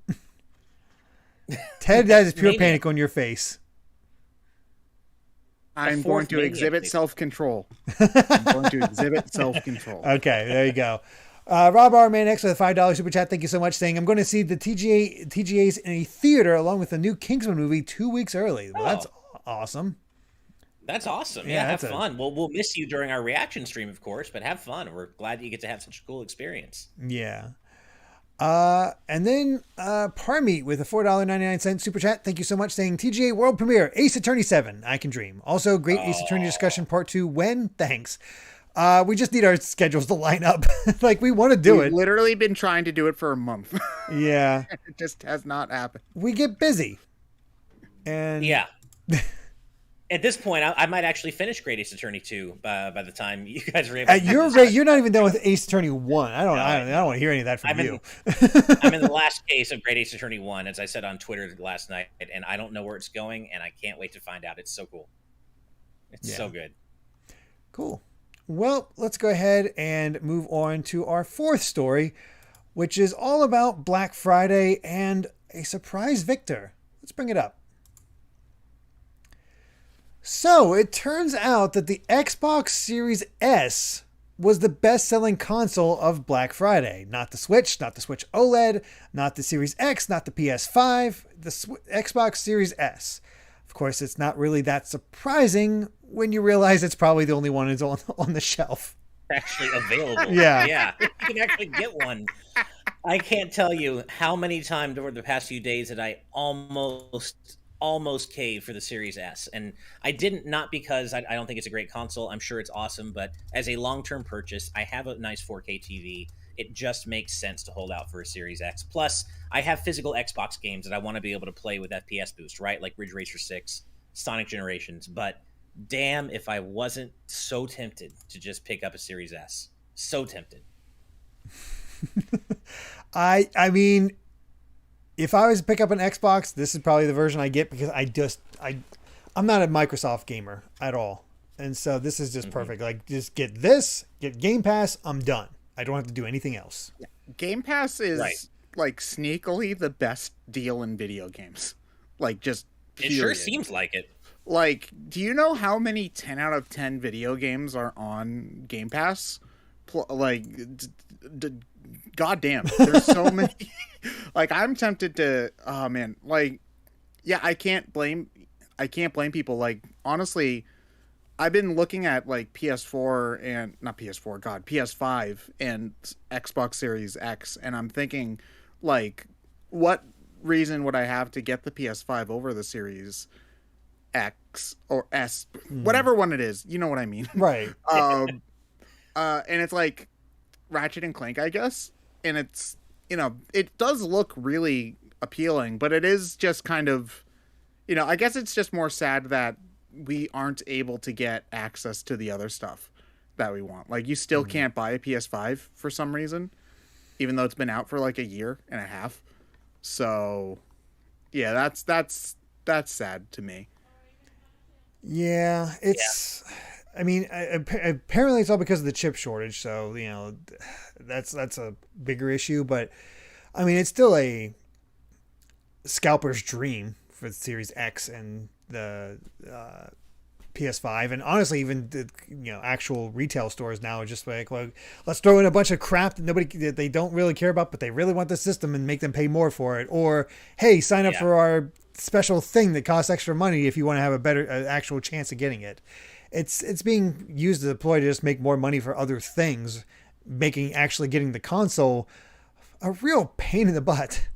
Ted, that is pure panic on your face. I'm going to exhibit self-control. Okay, there you go. Rob R. Man X with a $5 super chat. Thank you so much. Saying, I'm going to see the TGAs in a theater along with the new Kingsman movie 2 weeks early. Well, that's awesome. That's awesome. Yeah, have fun. We'll miss you during our reaction stream, of course, but have fun. We're glad that you get to have such a cool experience. Yeah. And then Parmeet with a $4.99 super chat. Thank you so much. Saying TGA world premiere Ace Attorney 7. I can dream. Also, great Ace Attorney discussion part 2. When? Thanks. We just need our schedules to line up. Like we want to do it. We've literally been trying to do it for a month. Yeah. It just has not happened. We get busy. And yeah. At this point, I might actually finish Great Ace Attorney 2 by the time you guys are able. At your rate, you're not even done with Ace Attorney 1. I don't want to hear any of that from you. I'm in the last case of Great Ace Attorney 1, as I said on Twitter last night, and I don't know where it's going, and I can't wait to find out. It's so cool. It's so good. Cool. Well, let's go ahead and move on to our fourth story, which is all about Black Friday and a surprise victor. Let's bring it up. So, it turns out that the Xbox Series S was the best-selling console of Black Friday. Not the Switch, not the Switch OLED, not the Series X, not the PS5, the Xbox Series S. Of course, it's not really that surprising when you realize it's probably the only one that's on the shelf. Actually available. Yeah. You can actually get one. I can't tell you how many times over the past few days that I almost caved for the Series S. And I didn't, not because I don't think it's a great console. I'm sure it's awesome, but as a long-term purchase, I have a nice 4K TV. It just makes sense to hold out for a Series X. Plus, I have physical Xbox games that I want to be able to play with FPS boost, right? Like Ridge Racer 6, Sonic Generations. But damn if I wasn't so tempted to just pick up a Series S. So tempted. I mean, if I was to pick up an Xbox, this is probably the version I get because I'm not a Microsoft gamer at all. And so this is just perfect. Like, just get this, get Game Pass, I'm done. I don't have to do anything else. Game Pass is like sneakily the best deal in video games. Like, just period. It sure seems like it. Like, do you know how many 10 out of 10 video games are on Game Pass? Like, goddamn, there's so many. Like, I'm tempted to, oh man, like, yeah, I can't blame people. Like, honestly, I've been looking at like PS4 and not PS4, God, PS5 and Xbox Series X, and I'm thinking, like, what reason would I have to get the PS5 over the Series X or S, whatever one it is? You know what I mean, right? And it's like Ratchet and Clank, I guess, and it's, you know, it does look really appealing, but it is just kind of, you know, I guess it's just more sad that we aren't able to get access to the other stuff that we want. Like, you still can't buy a PS5 for some reason, even though it's been out for like a year and a half. So yeah, that's sad to me. Yeah, it's, I mean, apparently it's all because of the chip shortage. So, you know, that's a bigger issue, but I mean, it's still a scalper's dream for the Series X and the PS5, and honestly, even the, you know, actual retail stores now are just like, well, let's throw in a bunch of crap that they don't really care about, but they really want the system and make them pay more for it. Or, hey, sign up for our special thing that costs extra money if you want to have a better actual chance of getting it. It's being used as a ploy to just make more money for other things, making actually getting the console a real pain in the butt.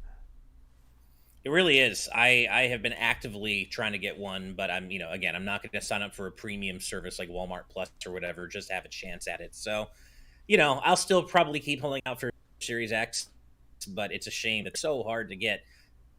It really is. I have been actively trying to get one, but I'm not going to sign up for a premium service like Walmart Plus or whatever just to have a chance at it. So, I'll still probably keep holding out for Series X, but it's a shame. It's so hard to get.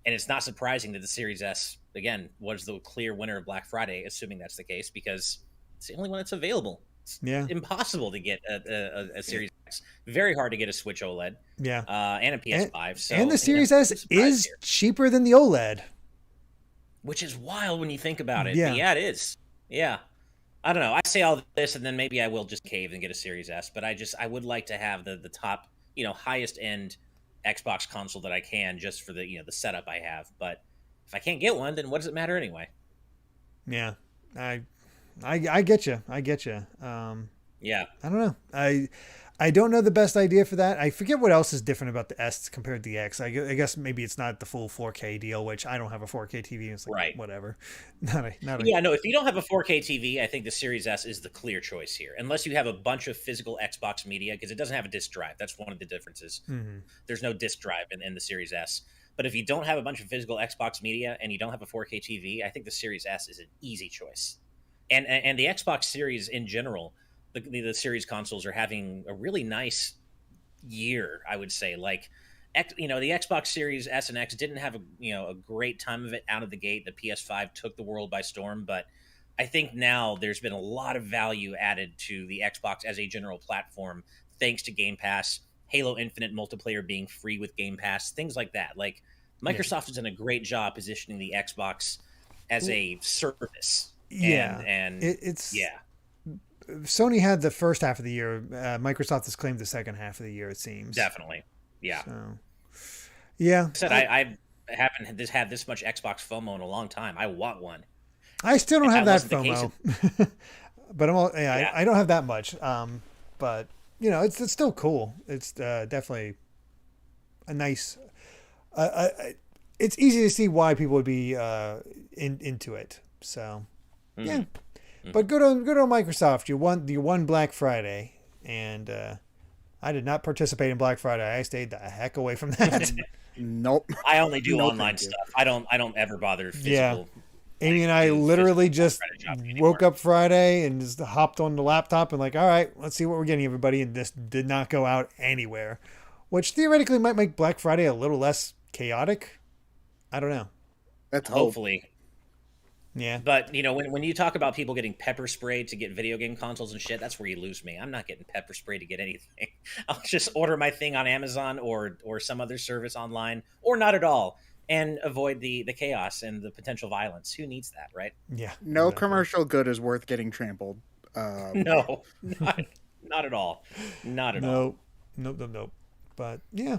And it's not surprising that the Series S, again, was the clear winner of Black Friday, assuming that's the case, because it's the only one that's available. It's impossible to get a Series X. Very hard to get a Switch OLED. Yeah. And a PS5. And the Series S is cheaper than the OLED. Which is wild when you think about it. Yeah. But yeah, it is. Yeah. I don't know. I say all this, and then maybe I will just cave and get a Series S. But I would like to have the top, highest end Xbox console that I can, just for the the setup I have. But if I can't get one, then what does it matter anyway? Yeah. I get you. Yeah. I don't know. I don't know the best idea for that. I forget what else is different about the S compared to the X. I guess maybe it's not the full 4K deal, which I don't have a 4K TV. It's like, whatever. No. If you don't have a 4K TV, I think the Series S is the clear choice here. Unless you have a bunch of physical Xbox media, because it doesn't have a disc drive. That's one of the differences. Mm-hmm. There's no disc drive in the Series S. But if you don't have a bunch of physical Xbox media and you don't have a 4K TV, I think the Series S is an easy choice. And the Xbox Series in general, the Series consoles are having a really nice year, I would say. Like, the Xbox Series S and X didn't have a great time of it out of the gate. The PS5 took the world by storm, but I think now there's been a lot of value added to the Xbox as a general platform, thanks to Game Pass, Halo Infinite multiplayer being free with Game Pass, things like that. Like Microsoft has done a great job positioning the Xbox as a service. Sony had the first half of the year. Microsoft has claimed the second half of the year, it seems. Definitely. Yeah. So, yeah. I said I haven't had this much Xbox FOMO in a long time. I want one. I still don't have that FOMO. But I don't have that much. But it's still cool. It's definitely a nice. It's easy to see why people would be into it. So, yeah. Mm-hmm. But good on Microsoft. You won Black Friday, and I did not participate in Black Friday. I stayed the heck away from that. Nope. I only do online stuff. I don't ever bother physical. Yeah. Amy and I literally just woke up Friday and just hopped on the laptop and like, all right, let's see what we're getting, everybody. And this did not go out anywhere, which theoretically might make Black Friday a little less chaotic. I don't know. That's hopefully. Yeah. But, when you talk about people getting pepper sprayed to get video game consoles and shit, that's where you lose me. I'm not getting pepper sprayed to get anything. I'll just order my thing on Amazon or some other service online, or not at all, and avoid the chaos and the potential violence. Who needs that, right? Yeah. No commercial good is worth getting trampled. No, not at all. Not at all. Nope. But, yeah.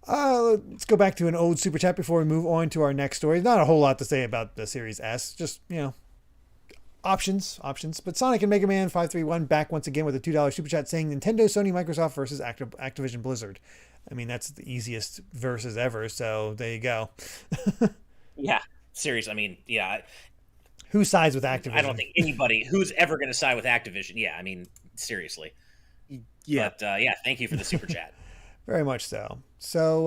Let's go back to an old super chat before we move on to our next story. Not a whole lot to say about the Series S. Just, options. But Sonic and Mega Man 531 back once again with a $2 super chat saying Nintendo, Sony, Microsoft versus Activision Blizzard. I mean, that's the easiest versus ever. So there you go. Yeah. Seriously. I mean, yeah. Who sides with Activision? I don't think anybody who's ever going to side with Activision. Yeah. I mean, seriously. Yeah. But thank you for the super chat. Very much so. So,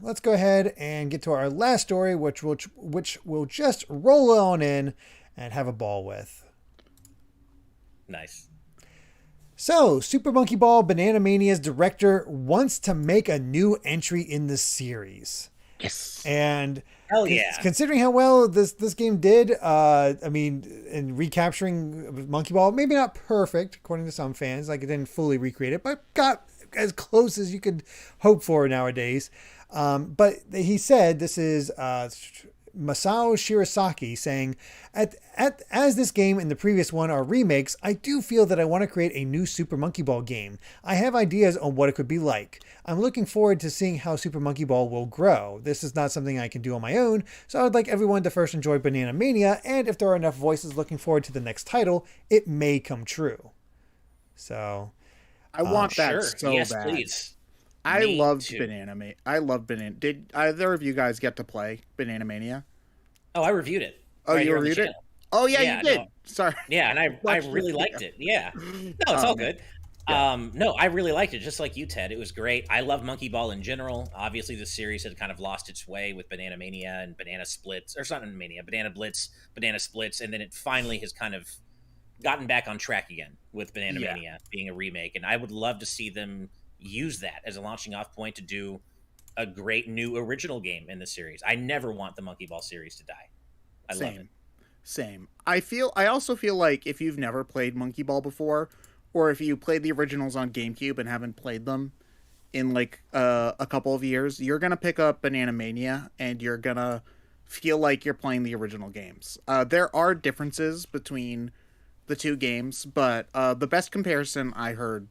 let's go ahead and get to our last story, which we'll just roll on in and have a ball with. Nice. So, Super Monkey Ball Banana Mania's director wants to make a new entry in the series. Yes. And hell yeah. Considering how well this game did, in recapturing Monkey Ball, maybe not perfect, according to some fans, like it didn't fully recreate it, but got as close as you could hope for nowadays. But he said, this is Masao Shirasaki saying, as this game and the previous one are remakes, I do feel that I want to create a new Super Monkey Ball game. I have ideas on what it could be like. I'm looking forward to seeing how Super Monkey Ball will grow. This is not something I can do on my own, so I would like everyone to first enjoy Banana Mania, and if there are enough voices looking forward to the next title, it may come true. So I want that so yes, bad. Please. I loved Banana Mania. I love Banana. Did either of you guys get to play Banana Mania? Oh, I reviewed it. Oh, you reviewed it? Oh, yeah, you did. No. Sorry. Yeah, and I really liked it. Yeah. No, it's all good. Yeah. No, I really liked it, just like you, Ted. It was great. I love Monkey Ball in general. Obviously, the series had kind of lost its way with Banana Mania and Banana Splits. Or it's not Mania, Banana Blitz, Banana Splits, and then it finally has kind of gotten back on track again with Banana Mania being a remake. And I would love to see them use that as a launching off point to do a great new original game in the series. I never want the Monkey Ball series to die. I love it. Same. I also feel like if you've never played Monkey Ball before, or if you played the originals on GameCube and haven't played them in like a couple of years, you're gonna pick up Banana Mania and you're gonna feel like you're playing the original games. There are differences between the two games, but the best comparison I heard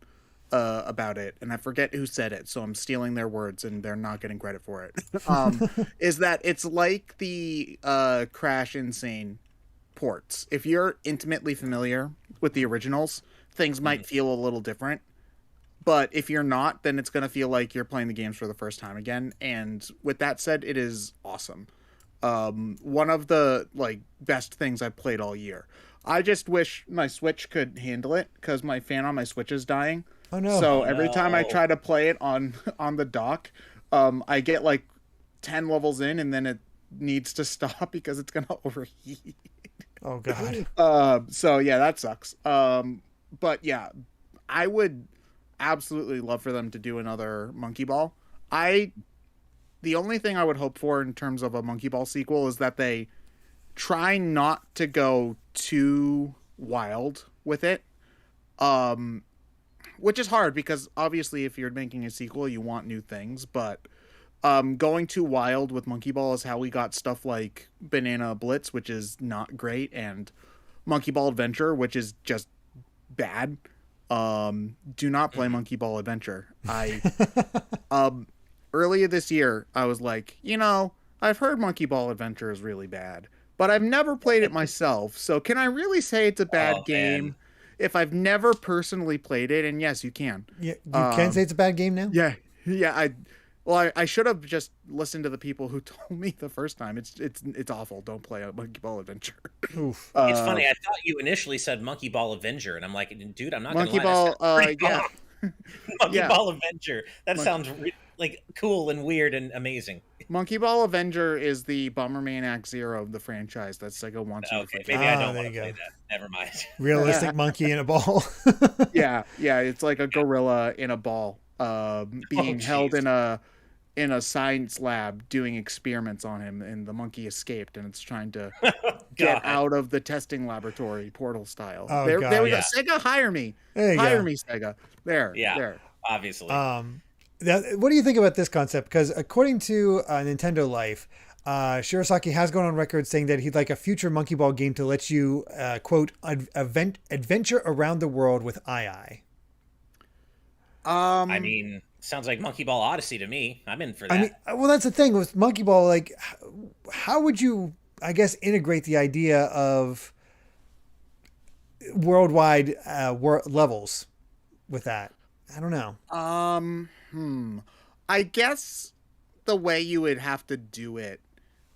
about it, and I forget who said it, so I'm stealing their words and they're not getting credit for it, is that it's like the Crash Insane ports. If you're intimately familiar with the originals, things might feel a little different, but if you're not, then it's going to feel like you're playing the games for the first time again. And with that said, it is awesome. One of the best things I've played all year. I just wish my Switch could handle it, because my fan on my Switch is dying. Oh no! So every time I try to play it on the dock, I get 10 levels in, and then it needs to stop because it's gonna overheat. Oh god. So yeah, that sucks. But yeah, I would absolutely love for them to do another Monkey Ball. The only thing I would hope for in terms of a Monkey Ball sequel is that they try not to go too wild with it. Which is hard because obviously if you're making a sequel, you want new things, but going too wild with Monkey Ball is how we got stuff like Banana Blitz, which is not great, and Monkey Ball Adventure, which is just bad. Do not play Monkey Ball Adventure. Earlier this year, I was like, I've heard Monkey Ball Adventure is really bad, but I've never played it myself. So can I really say it's a bad game? Man. If I've never personally played it, and yes, you can. Yeah, you can say it's a bad game now? Yeah. I should have just listened to the people who told me the first time. It's awful. Don't play a Monkey Ball Adventure. Oof. It's funny. I thought you initially said Monkey Ball Avenger, and I'm like, dude, I'm not going to lie. Monkey Ball, Monkey Ball Avenger. That sounds like cool and weird and amazing. Monkey Ball Avenger is the Bomberman Act Zero of the franchise that Sega wants you to play. Maybe I don't want to play that. Never mind. Realistic monkey in a ball. Yeah, it's like a gorilla in a ball, being held in a science lab doing experiments on him, and the monkey escaped, and it's trying to get out of the testing laboratory, Portal style. There we go. Sega, hire me. Hire me, Sega. There. Obviously. What do you think about this concept? Because according to Nintendo Life, Shirosaki has gone on record saying that he'd like a future Monkey Ball game to let you, quote, adventure around the world with II. I mean, sounds like Monkey Ball Odyssey to me. I'm in for that. I mean, well, that's the thing with Monkey Ball. Like, how would you, I guess, integrate the idea of worldwide levels with that? I don't know. I guess the way you would have to do it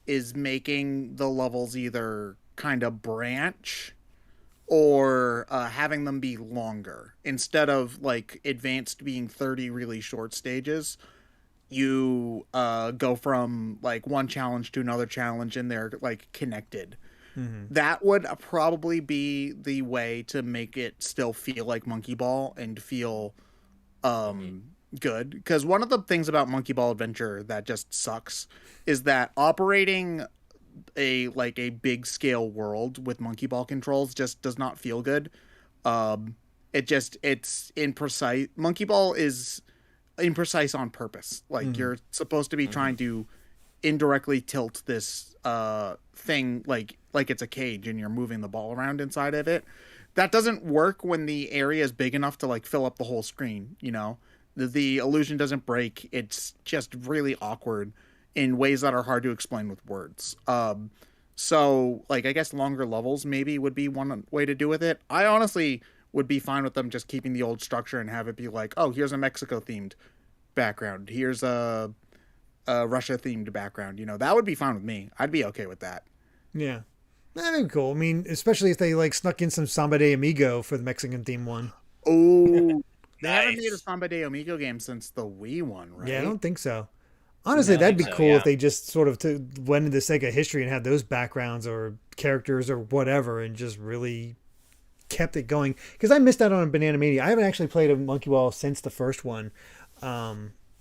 is making the levels either kind of branch or having them be longer. Instead of like Advanced being 30 really short stages, you go from like one challenge to another challenge and they're like connected. Mm-hmm. That would probably be the way to make it still feel like Monkey Ball and feel good. Because one of the things about Monkey Ball Adventure that just sucks is that operating a big scale world with Monkey Ball controls just does not feel good. It's imprecise. Monkey Ball is imprecise on purpose. Like you're supposed to be trying to indirectly tilt this thing like it's a cage and you're moving the ball around inside of it. That doesn't work when the area is big enough to like fill up the whole screen, The illusion doesn't break. It's just really awkward in ways that are hard to explain with words. So like, I guess longer levels maybe would be one way to do with it. I honestly would be fine with them just keeping the old structure and have it be like, oh, here's a Mexico themed background. Here's a Russia themed background. That would be fine with me. I'd be okay with that. Yeah. That'd be cool. I mean, especially if they like snuck in some Samba de Amigo for the Mexican theme one. Oh, they haven't made a Samba de Amigo game since the Wii one, right? Yeah, I don't think so. Honestly, that'd be cool if they just sort of went into Sega history and had those backgrounds or characters or whatever and just really kept it going. Because I missed out on Banana Mania. I haven't actually played a Monkey Ball since the first one,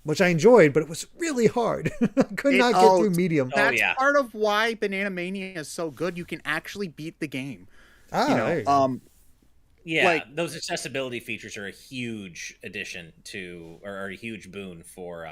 which I enjoyed, but it was really hard. I could not get through medium. That's part of why Banana Mania is so good. You can actually beat the game. There you go. Yeah, those accessibility features are a huge addition to, or a huge boon for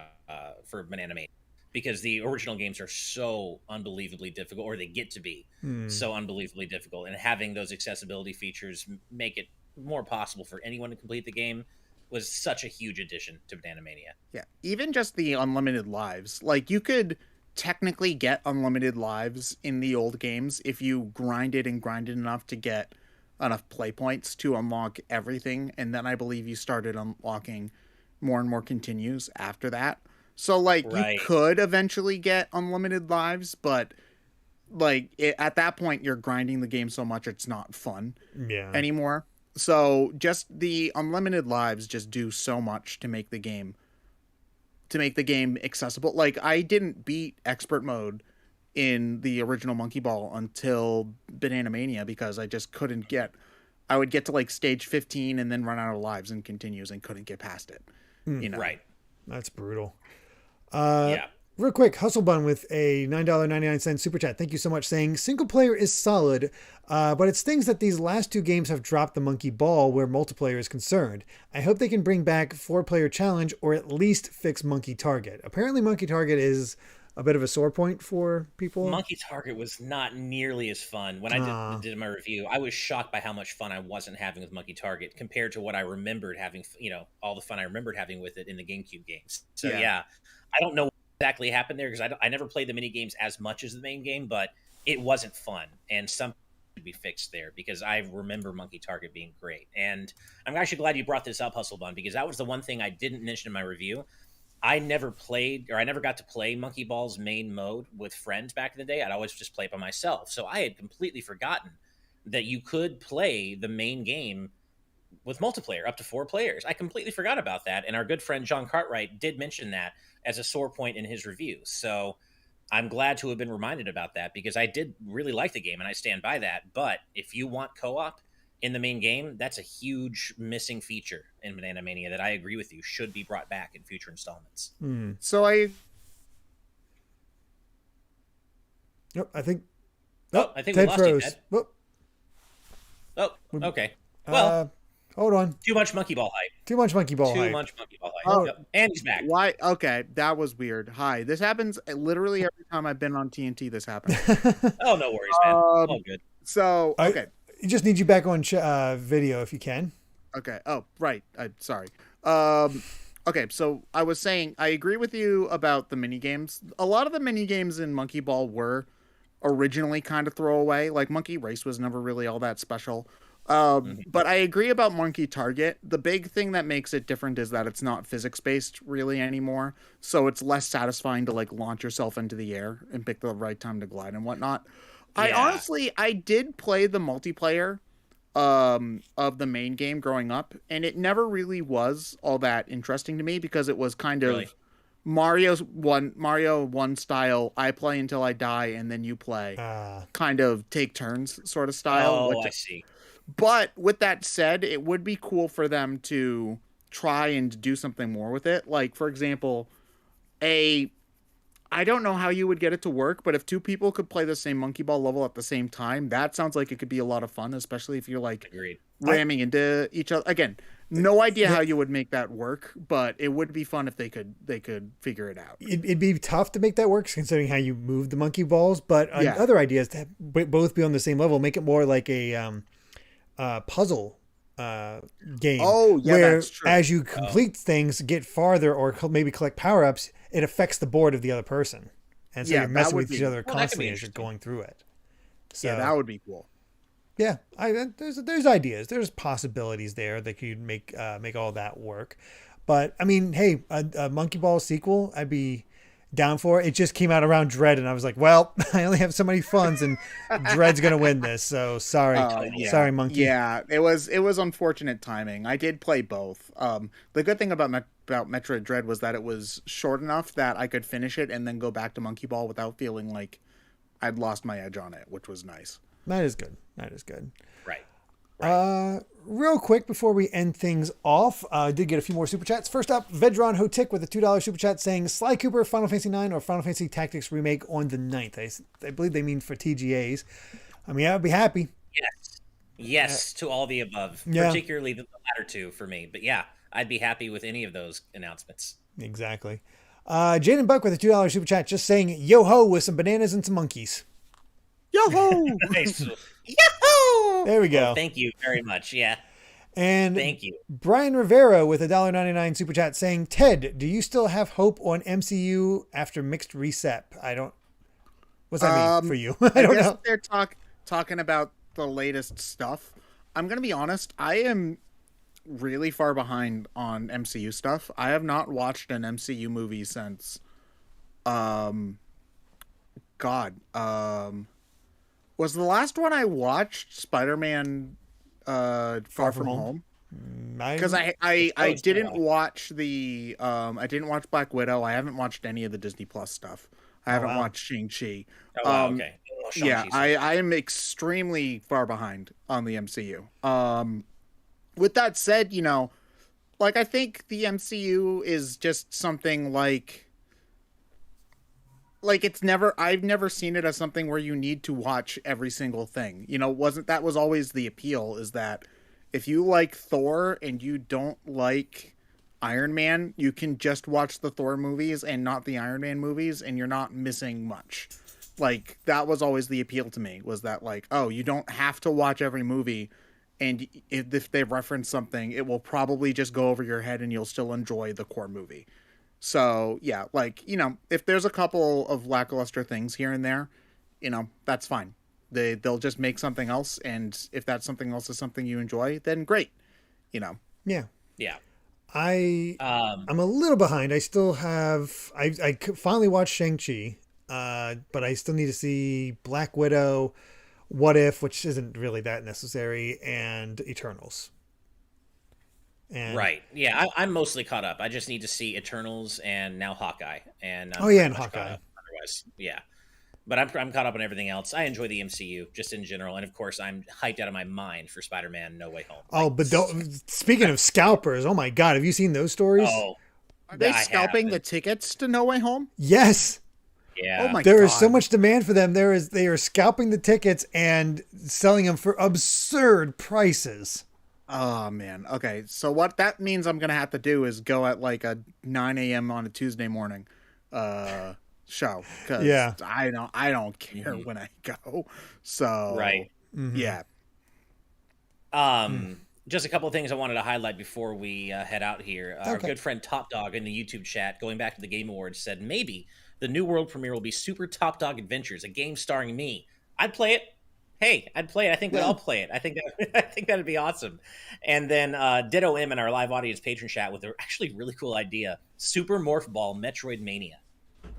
Banana Mania, because the original games are so unbelievably difficult, or they get to be so unbelievably difficult, and having those accessibility features make it more possible for anyone to complete the game was such a huge addition to Banana Mania. Yeah, even just the unlimited lives. Like, you could technically get unlimited lives in the old games if you grinded enough to get enough play points to unlock everything, and then I believe you started unlocking more and more continues after that. So you could eventually get unlimited lives, but at that point you're grinding the game so much it's not fun anymore. So just the unlimited lives just do so much to make the game accessible. Like, I didn't beat expert mode in the original Monkey Ball until Banana Mania because I just couldn't I would get to like stage 15 and then run out of lives and continues and couldn't get past it. Right. That's brutal. Yeah. Real quick, Hustle Bun with a $9.99 super chat. Thank you so much, saying single player is solid, but it stings that these last 2 games have dropped the monkey ball where multiplayer is concerned. I hope they can bring back 4-player challenge or at least fix monkey target. Apparently monkey target is a bit of a sore point for people. Monkey target was not nearly as fun. When I did my review, I was shocked by how much fun I wasn't having with monkey target compared to what I remembered having, all the fun I remembered having with it in the GameCube games. So yeah I don't know exactly happened there because I never played the mini games as much as the main game, but it wasn't fun, and something should be fixed there because I remember monkey target being great. And I'm actually glad you brought this up, Hustle Bun, because that was the one thing I didn't mention in my review. I never got to play Monkey Ball's main mode with friends back in the day. I'd always just play it by myself, so I had completely forgotten that you could play the main game with multiplayer up to 4 players. I completely forgot about that, and our good friend John Cartwright did mention that as a sore point in his review. So I'm glad to have been reminded about that because I did really like the game and I stand by that. But if you want co-op in the main game, that's a huge missing feature in Banana Mania that I agree with you should be brought back in future installments. So I think I think we lost you, Ted. Oh, okay. Well, hold on. Too much monkey ball hype. Too much monkey ball hype. Oh, yep. And he's back. Why? Okay, that was weird. Hi. This happens literally every time I've been on TNT. This happens. Oh, no worries, man. All good. So, okay. I just need you back on video if you can. Okay. Oh, right. Sorry. Okay, so I was saying, I agree with you about the mini games. A lot of the mini games in Monkey Ball were originally kind of throwaway. Like Monkey Race was never really all that special. But I agree about Monkey Target. The big thing that makes it different is that it's not physics-based really anymore. So it's less satisfying to like launch yourself into the air and pick the right time to glide and whatnot. Yeah. I did play the multiplayer of the main game growing up, and it never really was all that interesting to me because it was kind of Mario 1 style. I play until I die, and then you play, kind of take turns sort of style. I see. But with that said, it would be cool for them to try and do something more with it. Like, for example, I don't know how you would get it to work, but if 2 people could play the same Monkey Ball level at the same time, that sounds like it could be a lot of fun, especially if you're like ramming into each other. Again, no idea how you would make that work, but it would be fun if they could figure it out. It'd be tough to make that work considering how you move the monkey balls, but other ideas to both be on the same level, make it more like a puzzle game. Oh, yeah, where that's true. As you complete things, get farther, or maybe collect power-ups, it affects the board of the other person. And so you're messing with each other constantly as you're going through it. So, yeah, that would be cool. Yeah, there's ideas. There's possibilities there that could make all that work. But, I mean, hey, a Monkey Ball sequel, I'd be down for. It just came out around Dread, and I was like, well, I only have so many funds, and Dread's going to win this. So, sorry. Sorry, Monkey. Yeah, it was unfortunate timing. I did play both. The good thing about Metroid Dread was that it was short enough that I could finish it and then go back to Monkey Ball without feeling like I'd lost my edge on it, which was nice. That is good. Right. Real quick before we end things off, I did get a few more super chats. First up, Vedron Hotik with a $2 super chat saying Sly Cooper, Final Fantasy 9 or Final Fantasy Tactics Remake on the 9th. I believe they mean for TGAs. I mean, I would be happy. Yes, to all the above, particularly the latter 2 for me. But yeah, I'd be happy with any of those announcements. Exactly. Jaden Buck with a $2 super chat just saying yo-ho with some bananas and some monkeys. Yo-ho! Nice. Yo-ho! There we go. Well, thank you very much. Yeah. And thank you. Brian Rivera with a $1.99 super chat saying, Ted, do you still have hope on MCU after mixed reset? What's that mean for you? I don't know. They're talking about the latest stuff. I'm going to be honest. I am really far behind on MCU stuff. I have not watched an MCU movie since, was the last one I watched Spider-Man Far From Home? Because I didn't watch I didn't watch Black Widow. I haven't watched any of the Disney Plus stuff. I haven't watched Shang-Chi. Okay. Yeah, I am extremely far behind on the MCU. With that said, like I think the MCU is just something like like I've never seen it as something where you need to watch every single thing. That was always the appeal, is that if you like Thor and you don't like Iron Man, you can just watch the Thor movies and not the Iron Man movies, and you're not missing much. Like, that was always the appeal to me, was that, like, oh, you don't have to watch every movie, and if they reference something, it will probably just go over your head and you'll still enjoy the core movie. So, yeah, like, if there's a couple of lackluster things here and there, that's fine. They'll just make something else, and if that something else is something you enjoy, then great. Yeah. Yeah. I'm a little behind. I still have... I finally watched Shang-Chi, but I still need to see Black Widow, What If, which isn't really that necessary, and Eternals. Right. Yeah, I'm mostly caught up. I just need to see Eternals and now Hawkeye. And and Hawkeye. Otherwise, yeah. But I'm caught up on everything else. I enjoy the MCU just in general, and of course, I'm hyped out of my mind for Spider-Man: No Way Home. Oh, but speaking of scalpers, oh my God, have you seen those stories? Oh, are they scalping the tickets to No Way Home? Yes. Yeah. Oh my God. There is so much demand for them. They are scalping the tickets and selling them for absurd prices. Oh man. Okay. So what that means I'm gonna have to do is go at like a 9 a.m. on a Tuesday morning. Show, because I don't care when I go. So right. Yeah. Just a couple of things I wanted to highlight before we head out here. Our good friend Top Dog in the YouTube chat, going back to the Game Awards, said maybe the new world premiere will be Super Top Dog Adventures, a game starring me. I'd play it. Hey, I'd play it. I think we'd all play it. I think that'd be awesome. And then Ditto M in our live audience patron chat with an actually really cool idea: Super Morph Ball Metroid Mania.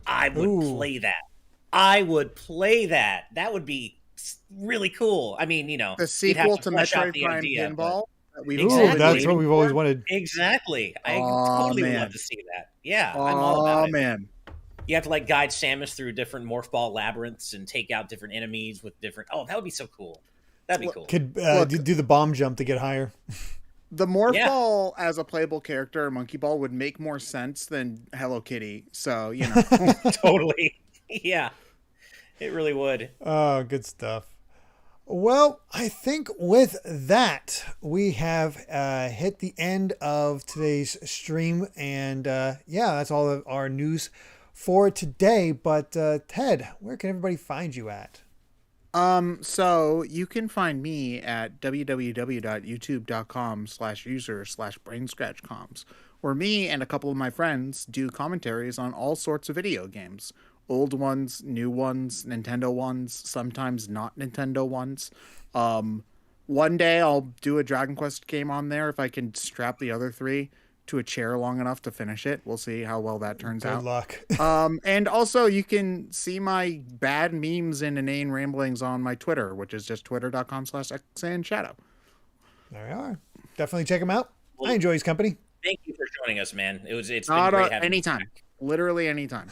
I would play that. I would play that. That would be really cool. I mean, the sequel to Metroid Prime Pinball. Exactly. That's what we've always wanted. Exactly. I totally would love to see that. Yeah, I'm all about it. Oh man. You have to like guide Samus through different morph ball labyrinths and take out different enemies with different. Oh, that would be so cool. That'd be cool. Could do the bomb jump to get higher. The Morph Ball as a playable character, Monkey Ball, would make more sense than Hello Kitty. So, Totally. Yeah, it really would. Oh, good stuff. Well, I think with that, we have hit the end of today's stream. And that's all of our news for today. But Ted, where can everybody find you at? So you can find me at www.youtube.com/user/brainscratchcoms, where me and a couple of my friends do commentaries on all sorts of video games. Old ones, new ones, Nintendo ones, sometimes not Nintendo ones. One day I'll do a Dragon Quest game on there if I can strap the other three to a chair long enough to finish it. We'll see how well that turns out. Good luck. And also you can see my bad memes and inane ramblings on my Twitter, which is just twitter.com/ExandShadow. There we are. Definitely check him out. I enjoy his company. Thank you for joining us, man. It's been great having anytime. you. Literally anytime.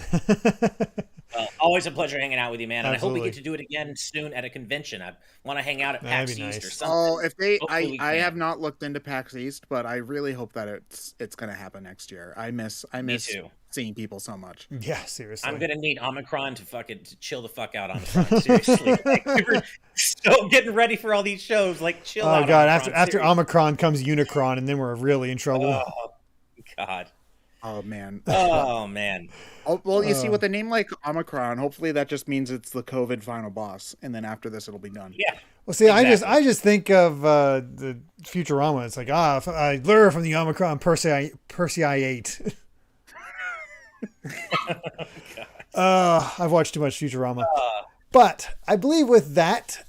Well, always a pleasure hanging out with you, man. And Absolutely. I hope we get to do it again soon at a convention. I want to hang out at PAX East or something. Oh, if I have not looked into PAX East, but I really hope that it's going to happen next year. I miss seeing people so much. Yeah, seriously. I'm going to need Omicron to chill the fuck out, Omicron. Seriously. Like, we're still getting ready for all these shows. Like, chill out. Oh, God. Omicron, after Omicron comes Unicron, and then we're really in trouble. Oh, God. Oh, man. Oh, man. Well, you see, with a name like Omicron, hopefully that just means it's the COVID final boss, and then after this, it'll be done. Yeah. Well, see, exactly. I just think of the Futurama. It's like, I lure from the Omicron Persei. I've watched too much Futurama. But I believe with that,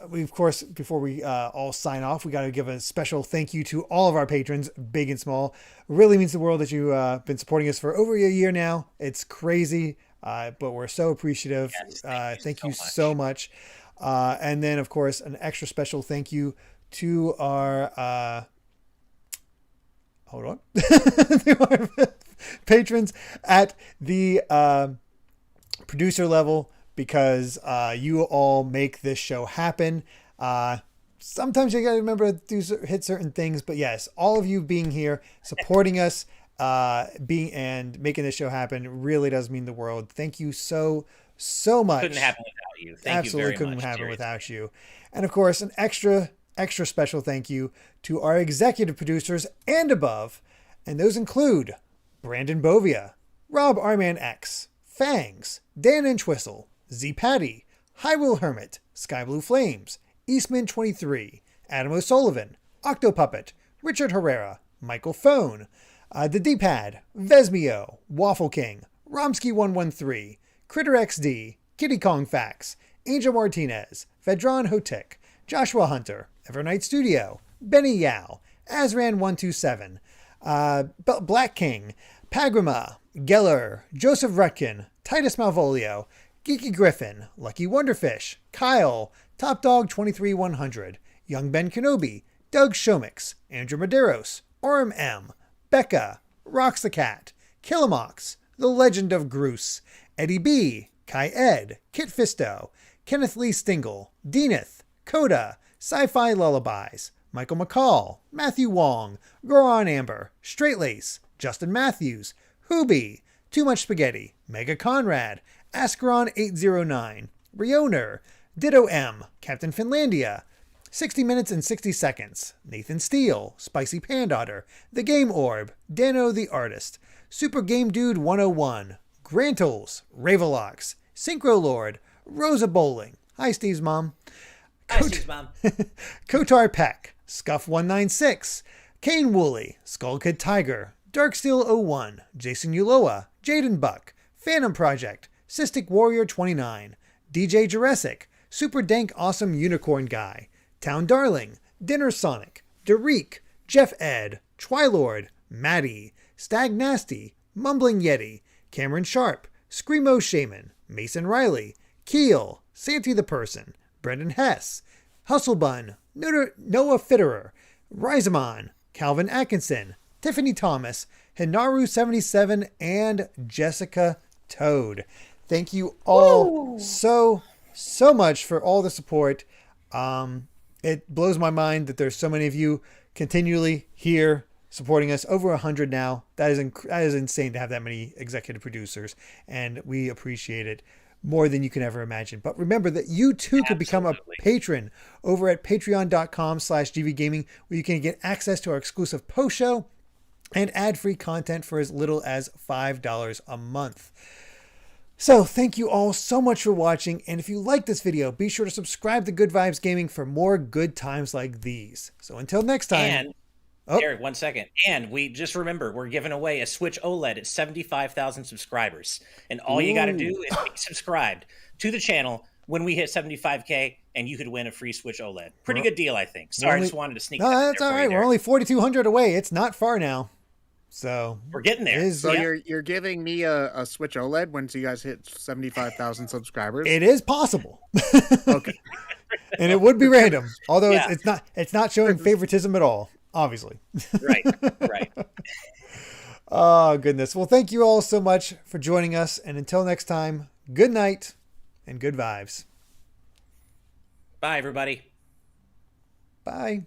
we, of course, before we all sign off, we got to give a special thank you to all of our patrons, big and small. It really means the world that you've been supporting us for over a year now. It's crazy, but we're so appreciative. Yes, thank you so much. And then, of course, an extra special thank you to our to our patrons at the producer level, because you all make this show happen. Sometimes you got to remember to hit certain things, but yes, all of you being here, supporting us and making this show happen really does mean the world. Thank you so much. Couldn't happen without you. Thank Absolutely you very couldn't much. happen Seriously. without you. And of course, an extra special thank you to our executive producers and above. And those include Brandon Bovia, Rob Arman X, Fangs, Dan Entwistle, Z Patty, Hyrule Hermit, Sky Blue Flames, Eastman 23, Adam O'Sullivan, Octopuppet, Richard Herrera, Michael Phone, The D-Pad, Vesmio, Waffle King, Romsky113, Critter XD, Kitty Kong Fax, Angel Martinez, Vedran Hotek, Joshua Hunter, Evernight Studio, Benny Yao, Azran127, Black King, Pagrama, Geller, Joseph Rutkin, Titus Malvolio, Geeky Griffin, Lucky Wonderfish, Kyle, Top Dog 23100, Young Ben Kenobi, Doug Shomix, Andrew Medeiros, Orem M, Becca, Rocks the Cat, Killamox, The Legend of Groose, Eddie B, Kai Ed, Kit Fisto, Kenneth Lee Stingle, Deaneth, Coda, Sci-Fi Lullabies, Michael McCall, Matthew Wong, Goron Amber, Straightlace, Justin Matthews, Hoobie, Too Much Spaghetti, Mega Conrad, Ascaron 809, Rioner, Ditto M, Captain Finlandia, 60 Minutes and 60 Seconds, Nathan Steele, Spicy Pandotter, The Game Orb, Dano the Artist, Super Game Dude 101, Grantles, Ravelox, Synchro Lord, Rosa Bowling, hi Steve's mom, Hi, Steve's mom. Kotar Peck, Scuff 196, Kane Woolley, Skull Kid Tiger, Darksteel 01, Jason Uloa, Jaden Buck, Phantom Project, Cystic Warrior 29, DJ Jurassic, Super Dank Awesome Unicorn Guy, Town Darling, Dinner Sonic, Derek, Jeff Ed, Twilord, Maddie, Stag Nasty, Mumbling Yeti, Cameron Sharp, Screamo Shaman, Mason Riley, Keel, Santy the Person, Brendan Hess, Hustlebun, Noah Fitterer, Rizamon, Calvin Atkinson, Tiffany Thomas, Hinaru77, and Jessica Toad. Thank you all so much for all the support. It blows my mind that there's so many of you continually here supporting us. Over 100 now. That is insane to have that many executive producers, and we appreciate it more than you can ever imagine. But remember that you too could become a patron over at patreon.com/gvgaming, where you can get access to our exclusive post show and ad-free content for as little as $5 a month. So thank you all so much for watching, and if you like this video, be sure to subscribe to Good Vibes Gaming for more good times like these. So until next time. And Eric, 1 second. And we just remember, we're giving away a Switch OLED at 75,000 subscribers. And all you got to do is be subscribed to the channel when we hit 75K, and you could win a free Switch OLED. Pretty good deal, I think. Sorry, I just wanted to sneak that in there. That's all right. We're only 4,200 away. It's not far now. So we're getting there. So you're giving me a Switch OLED once you guys hit 75,000 subscribers? It is possible. Okay. And it would be random, although it's not showing favoritism at all, obviously. Right. Oh, goodness. Well, thank you all so much for joining us. And until next time, good night and good vibes. Bye, everybody. Bye.